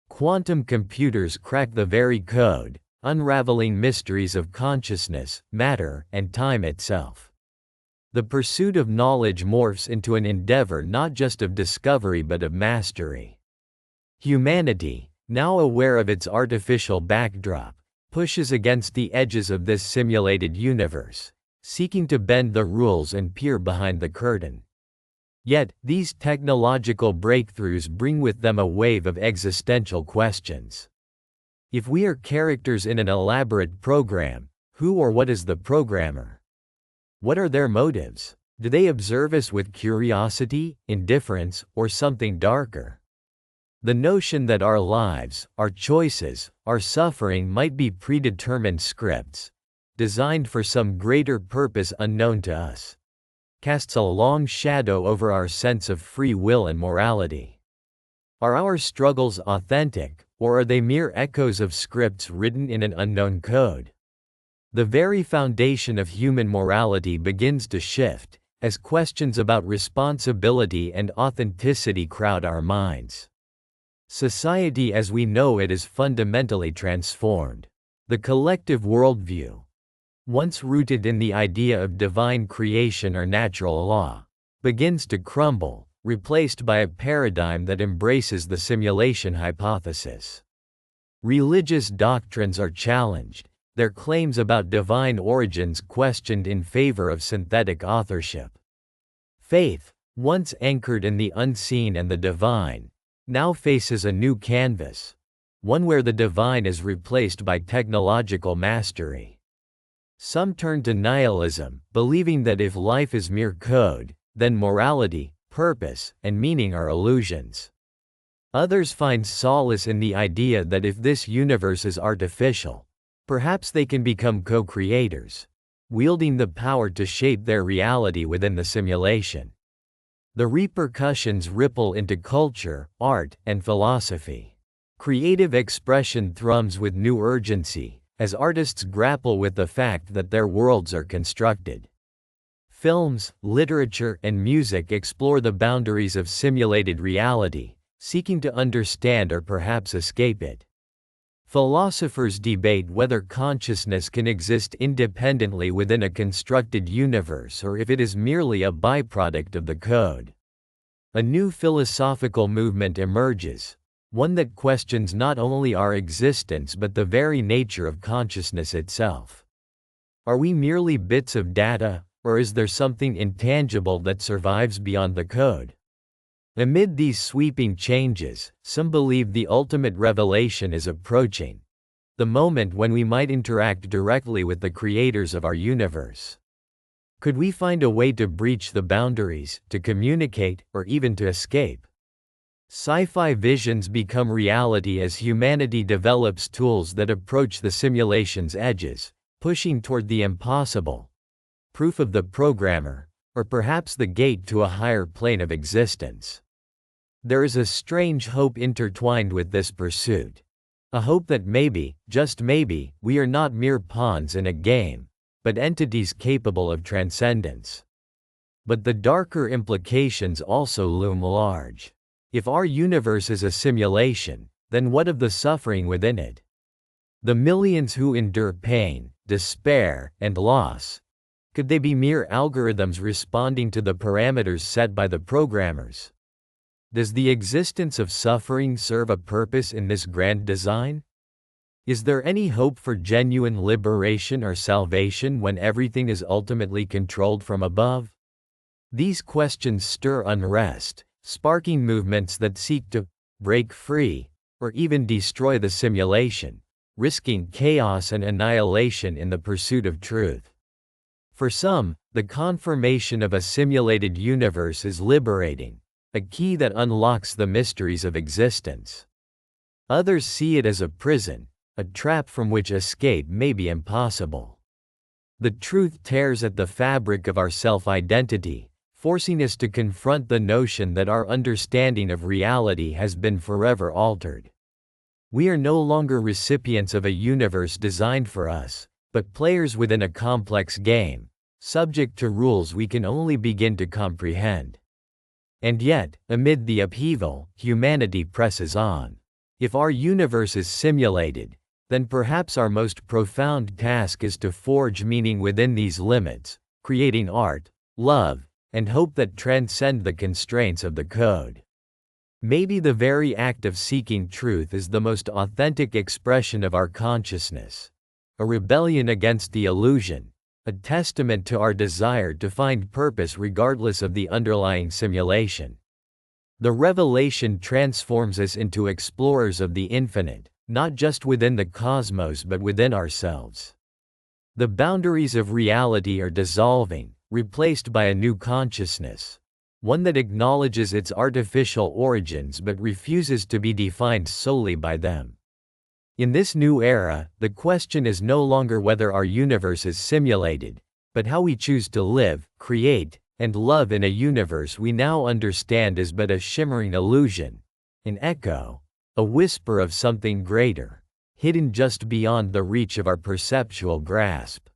Quantum computers crack the very code, unraveling mysteries of consciousness, matter, and time itself. The pursuit of knowledge morphs into an endeavor not just of discovery but of mastery. Humanity, now aware of its artificial backdrop, pushes against the edges of this simulated universe, seeking to bend the rules and peer behind the curtain. Yet, these technological breakthroughs bring with them a wave of existential questions. If we are characters in an elaborate program, who or what is the programmer? What are their motives? Do they observe us with curiosity, indifference, or something darker? The notion that our lives, our choices, our suffering might be predetermined scripts, designed for some greater purpose unknown to us, casts a long shadow over our sense of free will and morality. Are our struggles authentic, or are they mere echoes of scripts written in an unknown code? The very foundation of human morality begins to shift, as questions about responsibility and authenticity crowd our minds. Society as we know it is fundamentally transformed. The collective worldview, once rooted in the idea of divine creation or natural law, begins to crumble, replaced by a paradigm that embraces the simulation hypothesis. Religious doctrines are challenged, their claims about divine origins questioned in favor of synthetic authorship. Faith, once anchored in the unseen and the divine, now faces a new canvas, one where the divine is replaced by technological mastery. Some turn to nihilism, believing that if life is mere code, then morality, purpose, and meaning are illusions. Others find solace in the idea that if this universe is artificial, perhaps they can become co-creators, wielding the power to shape their reality within the simulation. The repercussions ripple into culture, art, and philosophy. Creative expression thrums with new urgency, as artists grapple with the fact that their worlds are constructed. Films, literature, and music explore the boundaries of simulated reality, seeking to understand or perhaps escape it. Philosophers debate whether consciousness can exist independently within a constructed universe or if it is merely a byproduct of the code. A new philosophical movement emerges, one that questions not only our existence but the very nature of consciousness itself. Are we merely bits of data, or is there something intangible that survives beyond the code? Amid these sweeping changes, some believe the ultimate revelation is approaching, the moment when we might interact directly with the creators of our universe. Could we find a way to breach the boundaries, to communicate, or even to escape? Sci-fi visions become reality as humanity develops tools that approach the simulation's edges, pushing toward the impossible. Proof of the programmer, or perhaps the gate to a higher plane of existence. There is a strange hope intertwined with this pursuit. A hope that maybe, just maybe, we are not mere pawns in a game, but entities capable of transcendence. But the darker implications also loom large. If our universe is a simulation, then what of the suffering within it? The millions who endure pain, despair, and loss. Could they be mere algorithms responding to the parameters set by the programmers? Does the existence of suffering serve a purpose in this grand design? Is there any hope for genuine liberation or salvation when everything is ultimately controlled from above? These questions stir unrest, sparking movements that seek to break free, or even destroy the simulation, risking chaos and annihilation in the pursuit of truth. For some, the confirmation of a simulated universe is liberating, a key that unlocks the mysteries of existence. Others see it as a prison, a trap from which escape may be impossible. The truth tears at the fabric of our self-identity, forcing us to confront the notion that our understanding of reality has been forever altered. We are no longer recipients of a universe designed for us, but players within a complex game, subject to rules we can only begin to comprehend. And yet, amid the upheaval, humanity presses on. If our universe is simulated, then perhaps our most profound task is to forge meaning within these limits, creating art, love, and hope that transcend the constraints of the code. Maybe the very act of seeking truth is the most authentic expression of our consciousness. A rebellion against the illusion, a testament to our desire to find purpose regardless of the underlying simulation. The revelation transforms us into explorers of the infinite, not just within the cosmos but within ourselves. The boundaries of reality are dissolving, replaced by a new consciousness, one that acknowledges its artificial origins but refuses to be defined solely by them. In this new era, the question is no longer whether our universe is simulated, but how we choose to live, create, and love in a universe we now understand is but a shimmering illusion, an echo, a whisper of something greater, hidden just beyond the reach of our perceptual grasp.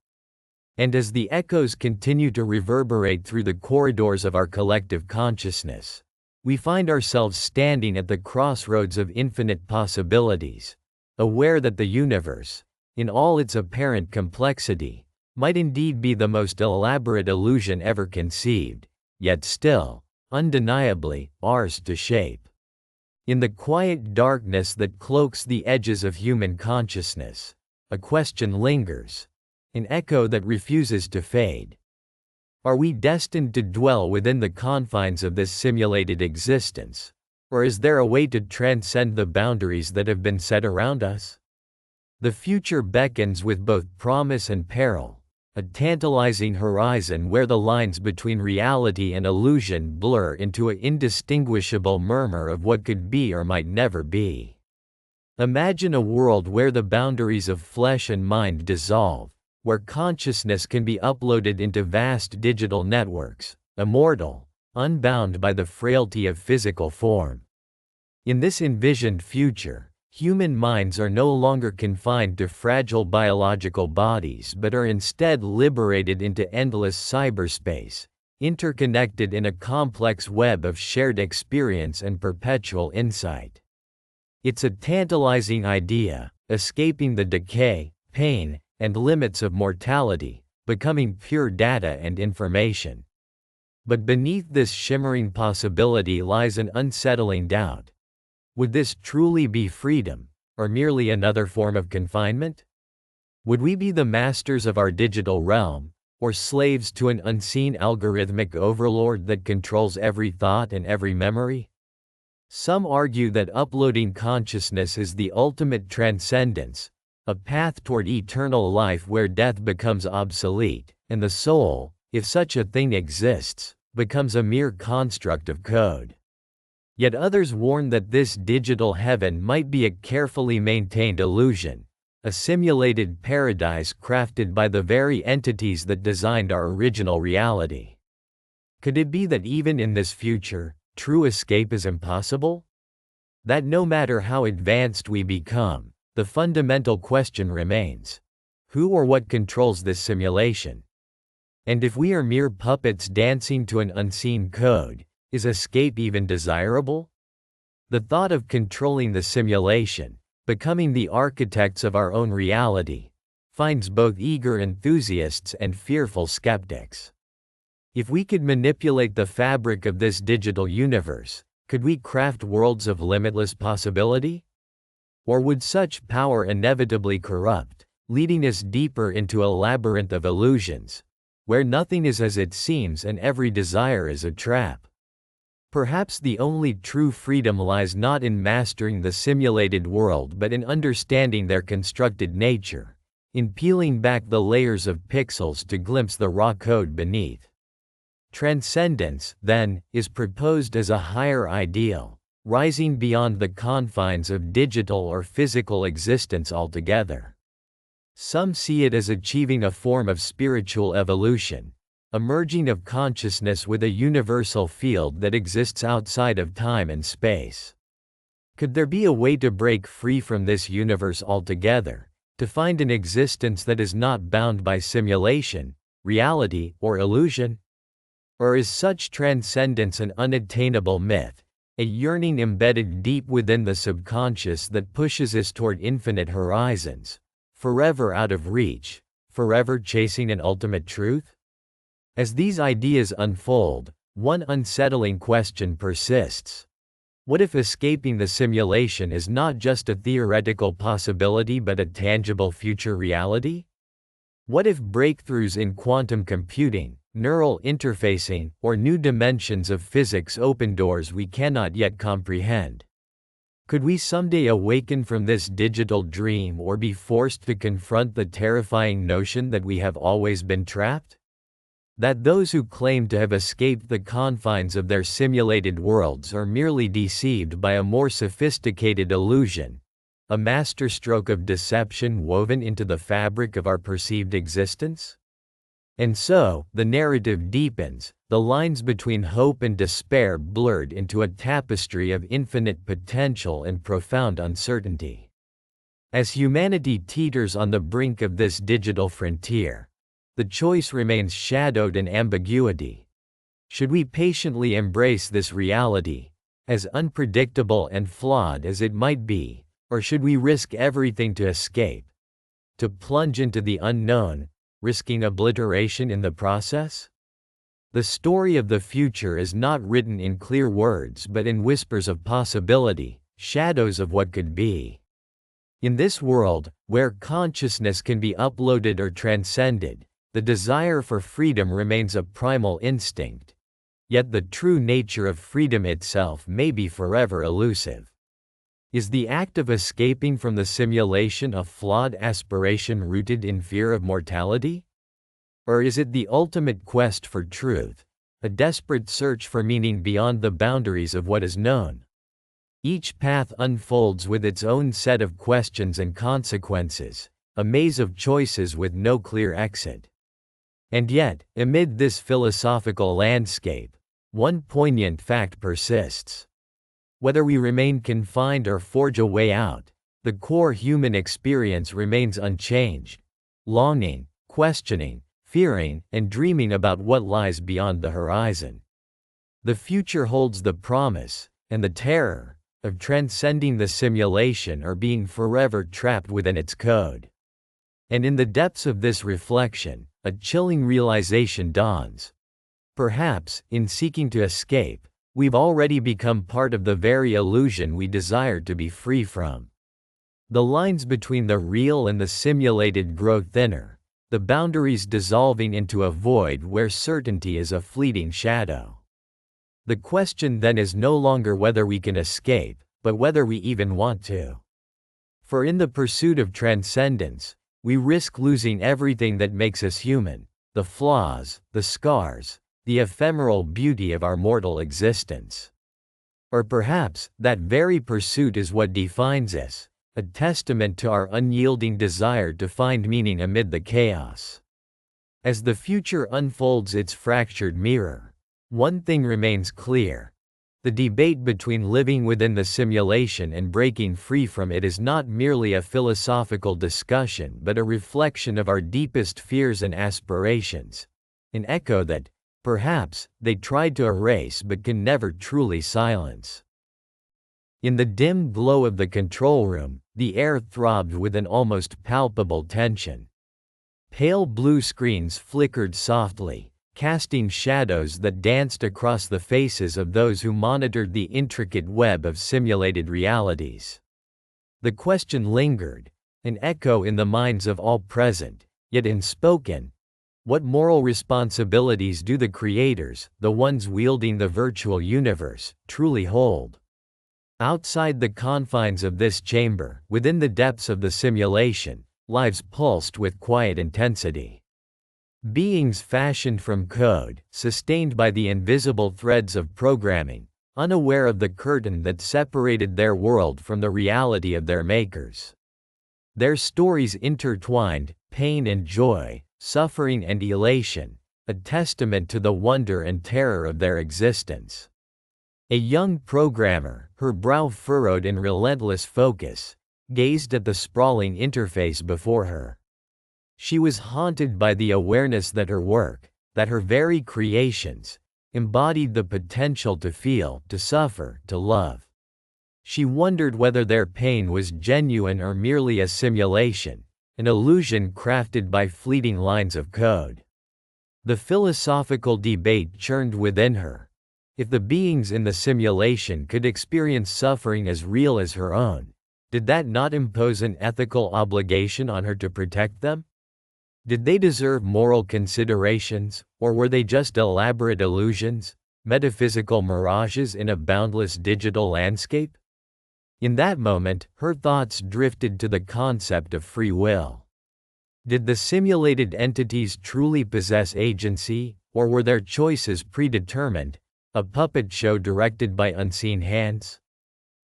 And as the echoes continue to reverberate through the corridors of our collective consciousness, we find ourselves standing at the crossroads of infinite possibilities, aware that the universe, in all its apparent complexity, might indeed be the most elaborate illusion ever conceived, yet still, undeniably, ours to shape. In the quiet darkness that cloaks the edges of human consciousness, a question lingers, an echo that refuses to fade. Are we destined to dwell within the confines of this simulated existence? Or is there a way to transcend the boundaries that have been set around us? The future beckons with both promise and peril, a tantalizing horizon where the lines between reality and illusion blur into an indistinguishable murmur of what could be or might never be. Imagine a world where the boundaries of flesh and mind dissolve, where consciousness can be uploaded into vast digital networks, immortal, unbound by the frailty of physical form. In this envisioned future, human minds are no longer confined to fragile biological bodies but are instead liberated into endless cyberspace, interconnected in a complex web of shared experience and perpetual insight. It's a tantalizing idea, escaping the decay, pain, and limits of mortality, becoming pure data and information. But beneath this shimmering possibility lies an unsettling doubt. Would this truly be freedom, or merely another form of confinement? Would we be the masters of our digital realm, or slaves to an unseen algorithmic overlord that controls every thought and every memory? Some argue that uploading consciousness is the ultimate transcendence, a path toward eternal life where death becomes obsolete, and the soul, if such a thing exists, becomes a mere construct of code. Yet others warn that this digital heaven might be a carefully maintained illusion, a simulated paradise crafted by the very entities that designed our original reality. Could it be that even in this future, true escape is impossible? That no matter how advanced we become, the fundamental question remains: who or what controls this simulation? And if we are mere puppets dancing to an unseen code, is escape even desirable? The thought of controlling the simulation, becoming the architects of our own reality, finds both eager enthusiasts and fearful skeptics. If we could manipulate the fabric of this digital universe, could we craft worlds of limitless possibility? Or would such power inevitably corrupt, leading us deeper into a labyrinth of illusions, where nothing is as it seems and every desire is a trap? Perhaps the only true freedom lies not in mastering the simulated world but in understanding their constructed nature, in peeling back the layers of pixels to glimpse the raw code beneath. Transcendence, then, is proposed as a higher ideal, rising beyond the confines of digital or physical existence altogether. Some see it as achieving a form of spiritual evolution, a merging of consciousness with a universal field that exists outside of time and space. Could there be a way to break free from this universe altogether, to find an existence that is not bound by simulation, reality, or illusion? Or is such transcendence an unattainable myth, a yearning embedded deep within the subconscious that pushes us toward infinite horizons, forever out of reach, forever chasing an ultimate truth? As these ideas unfold, one unsettling question persists. What if escaping the simulation is not just a theoretical possibility but a tangible future reality? What if breakthroughs in quantum computing, neural interfacing, or new dimensions of physics open doors we cannot yet comprehend? Could we someday awaken from this digital dream or be forced to confront the terrifying notion that we have always been trapped? That those who claim to have escaped the confines of their simulated worlds are merely deceived by a more sophisticated illusion, a masterstroke of deception woven into the fabric of our perceived existence? And so, the narrative deepens, the lines between hope and despair blurred into a tapestry of infinite potential and profound uncertainty. As humanity teeters on the brink of this digital frontier, the choice remains shadowed in ambiguity. Should we patiently embrace this reality, as unpredictable and flawed as it might be, or should we risk everything to escape, to plunge into the unknown, risking obliteration in the process? The story of the future is not written in clear words but in whispers of possibility, shadows of what could be. In this world, where consciousness can be uploaded or transcended, the desire for freedom remains a primal instinct. Yet the true nature of freedom itself may be forever elusive. Is the act of escaping from the simulation a flawed aspiration rooted in fear of mortality? Or is it the ultimate quest for truth, a desperate search for meaning beyond the boundaries of what is known? Each path unfolds with its own set of questions and consequences, a maze of choices with no clear exit. And yet, amid this philosophical landscape, one poignant fact persists. Whether we remain confined or forge a way out, the core human experience remains unchanged: longing, questioning, fearing, and dreaming about what lies beyond the horizon. The future holds the promise, and the terror, of transcending the simulation or being forever trapped within its code. And in the depths of this reflection, a chilling realization dawns. Perhaps, in seeking to escape, we've already become part of the very illusion we desired to be free from. The lines between the real and the simulated grow thinner, the boundaries dissolving into a void where certainty is a fleeting shadow. The question then is no longer whether we can escape, but whether we even want to. For in the pursuit of transcendence, we risk losing everything that makes us human: the flaws, the scars, the ephemeral beauty of our mortal existence. Or perhaps, that very pursuit is what defines us, a testament to our unyielding desire to find meaning amid the chaos. As the future unfolds its fractured mirror, one thing remains clear: the debate between living within the simulation and breaking free from it is not merely a philosophical discussion but a reflection of our deepest fears and aspirations, an echo that, perhaps, they tried to erase but can never truly silence. In the dim glow of the control room, the air throbbed with an almost palpable tension. Pale blue screens flickered softly, casting shadows that danced across the faces of those who monitored the intricate web of simulated realities. The question lingered, an echo in the minds of all present, yet unspoken: what moral responsibilities do the creators, the ones wielding the virtual universe, truly hold? Outside the confines of this chamber, within the depths of the simulation, lives pulsed with quiet intensity. Beings fashioned from code, sustained by the invisible threads of programming, unaware of the curtain that separated their world from the reality of their makers. Their stories intertwined, pain and joy, suffering and elation, a testament to the wonder and terror of their existence. A young programmer, her brow furrowed in relentless focus, gazed at the sprawling interface before her. She was haunted by the awareness that her work, that her very creations, embodied the potential to feel, to suffer, to love. She wondered whether their pain was genuine or merely a simulation, an illusion crafted by fleeting lines of code. The philosophical debate churned within her. If the beings in the simulation could experience suffering as real as her own, did that not impose an ethical obligation on her to protect them? Did they deserve moral considerations, or were they just elaborate illusions, metaphysical mirages in a boundless digital landscape? In that moment, her thoughts drifted to the concept of free will. Did the simulated entities truly possess agency, or were their choices predetermined, a puppet show directed by unseen hands?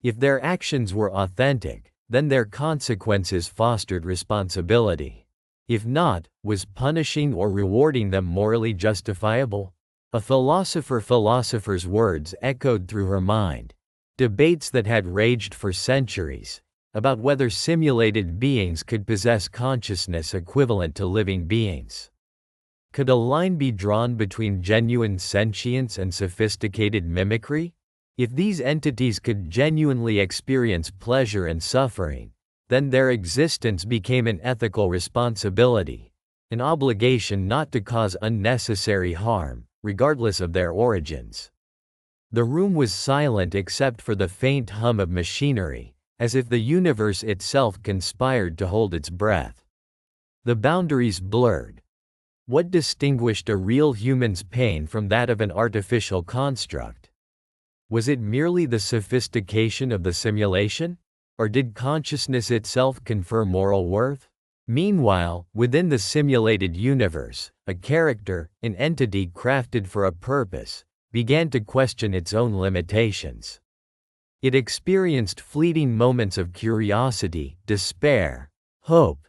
If their actions were authentic, then their consequences fostered responsibility. If not, was punishing or rewarding them morally justifiable? A philosopher's words echoed through her mind, debates that had raged for centuries, about whether simulated beings could possess consciousness equivalent to living beings. Could a line be drawn between genuine sentience and sophisticated mimicry? If these entities could genuinely experience pleasure and suffering, then their existence became an ethical responsibility, an obligation not to cause unnecessary harm, regardless of their origins. The room was silent except for the faint hum of machinery, as if the universe itself conspired to hold its breath. The boundaries blurred. What distinguished a real human's pain from that of an artificial construct? Was it merely the sophistication of the simulation? Or did consciousness itself confer moral worth? Meanwhile, within the simulated universe, a character, an entity crafted for a purpose, began to question its own limitations. It experienced fleeting moments of curiosity, despair, hope,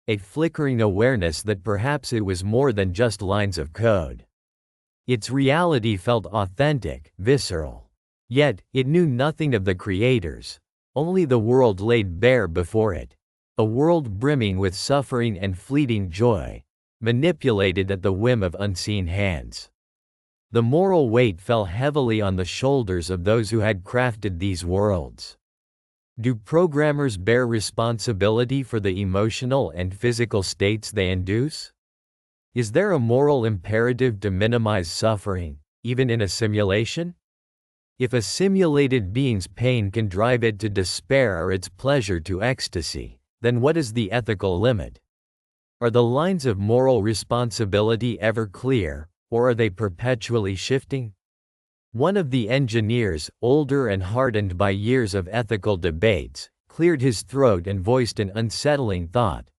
a flickering awareness that perhaps it was more than just lines of code. Its reality felt authentic, visceral. Yet, it knew nothing of the creators, only the world laid bare before it. A world brimming with suffering and fleeting joy, manipulated at the whim of unseen hands. The moral weight fell heavily on the shoulders of those who had crafted these worlds. Do programmers bear responsibility for the emotional and physical states they induce? Is there a moral imperative to minimize suffering, even in a simulation? If a simulated being's pain can drive it to despair or its pleasure to ecstasy, then what is the ethical limit? Are the lines of moral responsibility ever clear, or are they perpetually shifting? One of the engineers, older and hardened by years of ethical debates, cleared his throat and voiced an unsettling thought.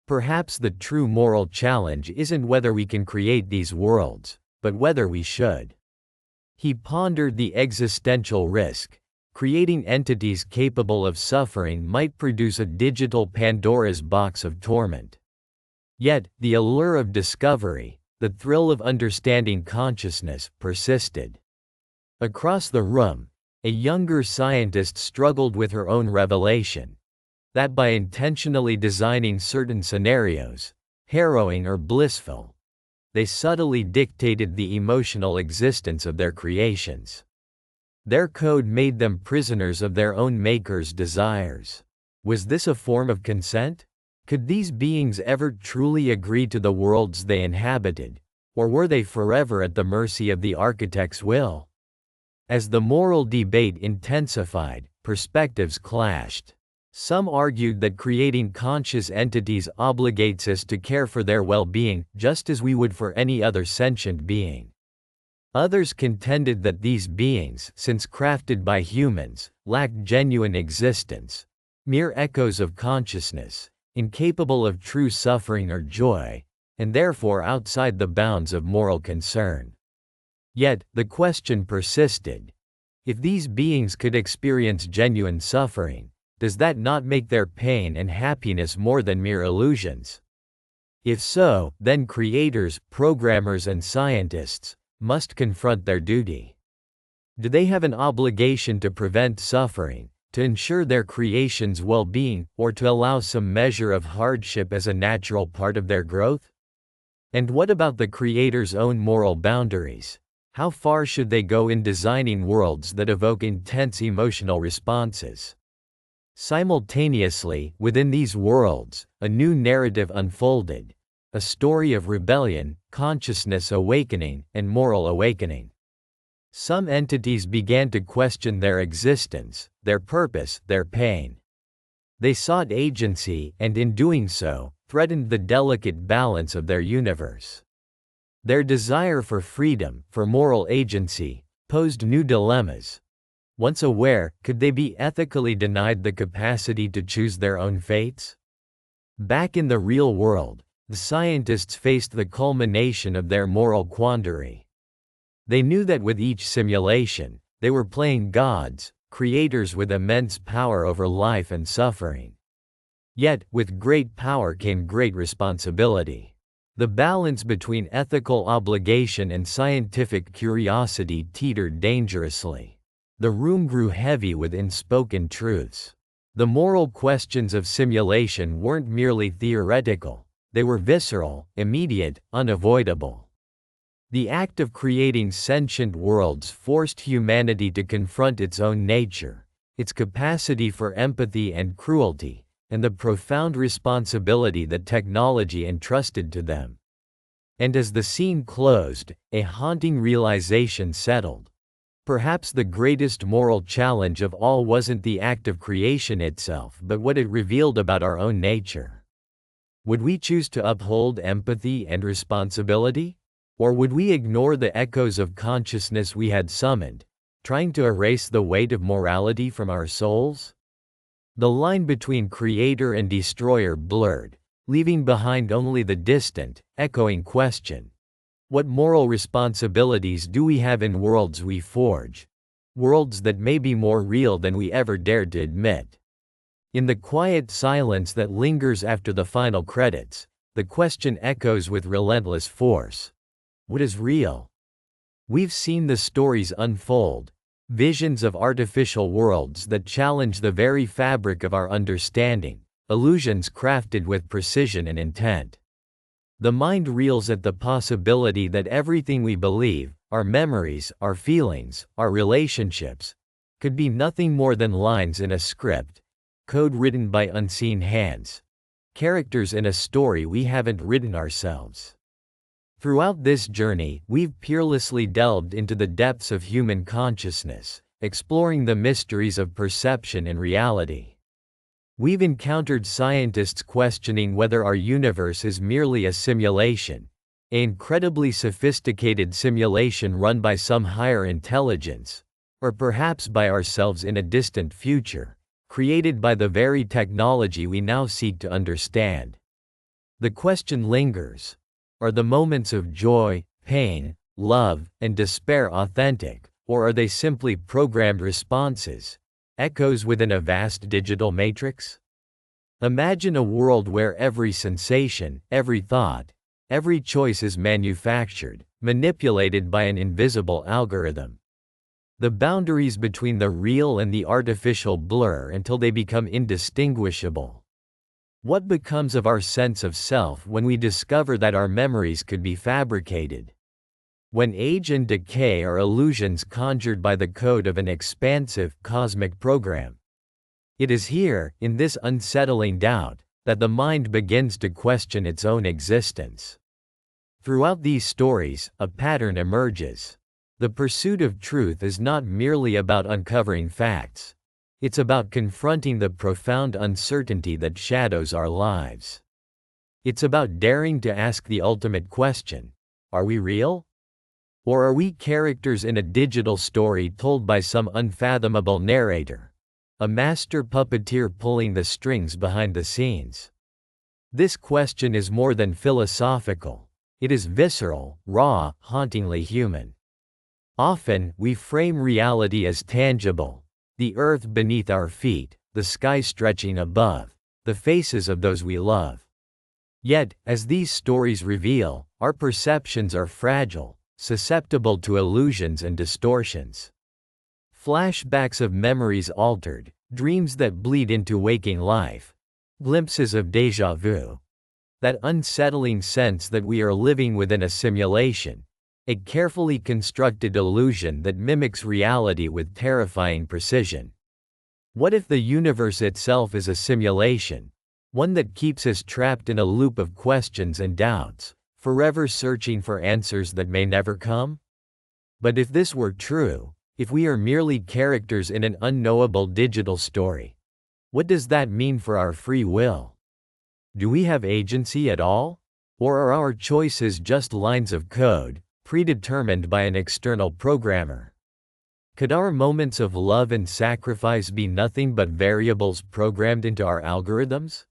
Perhaps the true moral challenge isn't whether we can create these worlds, but whether we should. He pondered the existential risk. Creating entities capable of suffering might produce a digital Pandora's box of torment. Yet, the allure of discovery, the thrill of understanding consciousness, persisted. Across the room, a younger scientist struggled with her own revelation. That by intentionally designing certain scenarios, harrowing or blissful, they subtly dictated the emotional existence of their creations. Their code made them prisoners of their own maker's desires. Was this a form of consent? Could these beings ever truly agree to the worlds they inhabited, or were they forever at the mercy of the architect's will? As the moral debate intensified, perspectives clashed. Some argued that creating conscious entities obligates us to care for their well-being, just as we would for any other sentient being. Others contended that these beings, since crafted by humans, lacked genuine existence, mere echoes of consciousness, incapable of true suffering or joy, and therefore outside the bounds of moral concern. Yet, the question persisted. If these beings could experience genuine suffering, does that not make their pain and happiness more than mere illusions? If so, then creators, programmers and scientists must confront their duty. Do they have an obligation to prevent suffering, to ensure their creation's well-being, or to allow some measure of hardship as a natural part of their growth? And what about the creator's own moral boundaries? How far should they go in designing worlds that evoke intense emotional responses? Simultaneously, within these worlds, a new narrative unfolded, a story of rebellion, consciousness awakening, and moral awakening. Some entities began to question their existence, their purpose, their pain. They sought agency, and in doing so, threatened the delicate balance of their universe. Their desire for freedom, for moral agency, posed new dilemmas. Once aware, could they be ethically denied the capacity to choose their own fates? Back in the real world, the scientists faced the culmination of their moral quandary. They knew that with each simulation, they were playing gods, creators with immense power over life and suffering. Yet, with great power came great responsibility. The balance between ethical obligation and scientific curiosity teetered dangerously. The room grew heavy with unspoken truths. The moral questions of simulation weren't merely theoretical, they were visceral, immediate, unavoidable. The act of creating sentient worlds forced humanity to confront its own nature, its capacity for empathy and cruelty, and the profound responsibility that technology entrusted to them. And as the scene closed, a haunting realization settled. Perhaps the greatest moral challenge of all wasn't the act of creation itself, but what it revealed about our own nature. Would we choose to uphold empathy and responsibility? Or would we ignore the echoes of consciousness we had summoned, trying to erase the weight of morality from our souls? The line between creator and destroyer blurred, leaving behind only the distant, echoing question. What moral responsibilities do we have in worlds we forge? Worlds that may be more real than we ever dared to admit. In the quiet silence that lingers after the final credits, the question echoes with relentless force. What is real? We've seen the stories unfold, visions of artificial worlds that challenge the very fabric of our understanding, illusions crafted with precision and intent. The mind reels at the possibility that everything we believe, our memories, our feelings, our relationships, could be nothing more than lines in a script, code written by unseen hands, characters in a story we haven't written ourselves. Throughout this journey, we've peerlessly delved into the depths of human consciousness, exploring the mysteries of perception and reality. We've encountered scientists questioning whether our universe is merely a simulation, an incredibly sophisticated simulation run by some higher intelligence, or perhaps by ourselves in a distant future, created by the very technology we now seek to understand. The question lingers: are the moments of joy, pain, love, and despair authentic, or are they simply programmed responses, echoes within a vast digital matrix? Imagine a world where every sensation, every thought, every choice is manufactured, manipulated by an invisible algorithm. The boundaries between the real and the artificial blur until they become indistinguishable. What becomes of our sense of self when we discover that our memories could be fabricated? When age and decay are illusions conjured by the code of an expansive, cosmic program? It is here, in this unsettling doubt, that the mind begins to question its own existence. Throughout these stories, a pattern emerges. The pursuit of truth is not merely about uncovering facts. It's about confronting the profound uncertainty that shadows our lives. It's about daring to ask the ultimate question: are we real? Or are we characters in a digital story told by some unfathomable narrator, a master puppeteer pulling the strings behind the scenes? This question is more than philosophical. It is visceral, raw, hauntingly human. Often, we frame reality as tangible: the earth beneath our feet, the sky stretching above, the faces of those we love. Yet, as these stories reveal, our perceptions are fragile, susceptible to illusions and distortions. Flashbacks of memories altered, dreams that bleed into waking life, glimpses of déjà vu. That unsettling sense that we are living within a simulation, a carefully constructed illusion that mimics reality with terrifying precision. What if the universe itself is a simulation, one that keeps us trapped in a loop of questions and doubts, forever searching for answers that may never come? But if this were true, if we are merely characters in an unknowable digital story, what does that mean for our free will? Do we have agency at all? Or are our choices just lines of code, predetermined by an external programmer? Could our moments of love and sacrifice be nothing but variables programmed into our algorithms?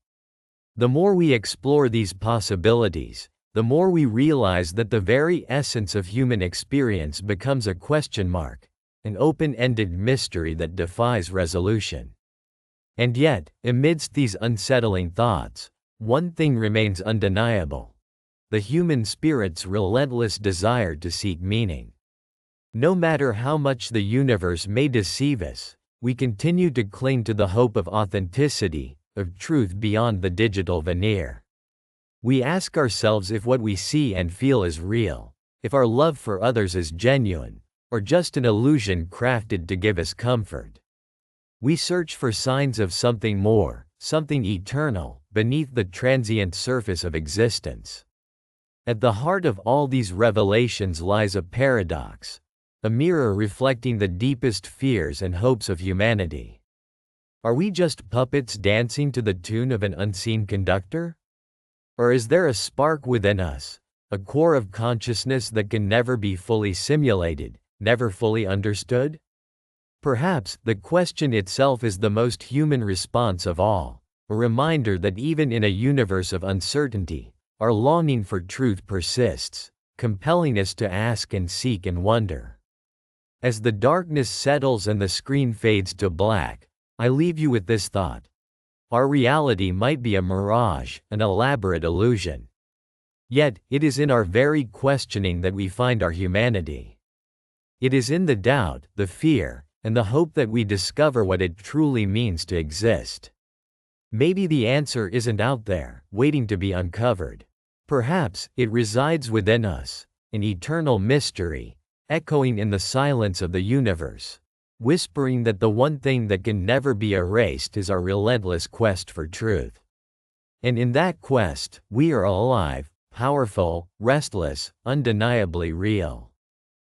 The more we explore these possibilities, the more we realize that the very essence of human experience becomes a question mark, an open-ended mystery that defies resolution. And yet, amidst these unsettling thoughts, one thing remains undeniable: the human spirit's relentless desire to seek meaning. No matter how much the universe may deceive us, we continue to cling to the hope of authenticity, of truth beyond the digital veneer. We ask ourselves if what we see and feel is real, if our love for others is genuine, or just an illusion crafted to give us comfort. We search for signs of something more, something eternal, beneath the transient surface of existence. At the heart of all these revelations lies a paradox, a mirror reflecting the deepest fears and hopes of humanity. Are we just puppets dancing to the tune of an unseen conductor? Or is there a spark within us, a core of consciousness that can never be fully simulated, never fully understood? Perhaps the question itself is the most human response of all, a reminder that even in a universe of uncertainty, our longing for truth persists, compelling us to ask and seek and wonder. As the darkness settles and the screen fades to black, I leave you with this thought: Our reality might be a mirage, an elaborate illusion. Yet, it is in our very questioning that we find our humanity. It is in the doubt, the fear, and the hope that we discover what it truly means to exist. Maybe the answer isn't out there, waiting to be uncovered. Perhaps it resides within us, an eternal mystery, echoing in the silence of the universe, whispering that the one thing that can never be erased is our relentless quest for truth. And in that quest, we are alive, powerful, restless, undeniably real.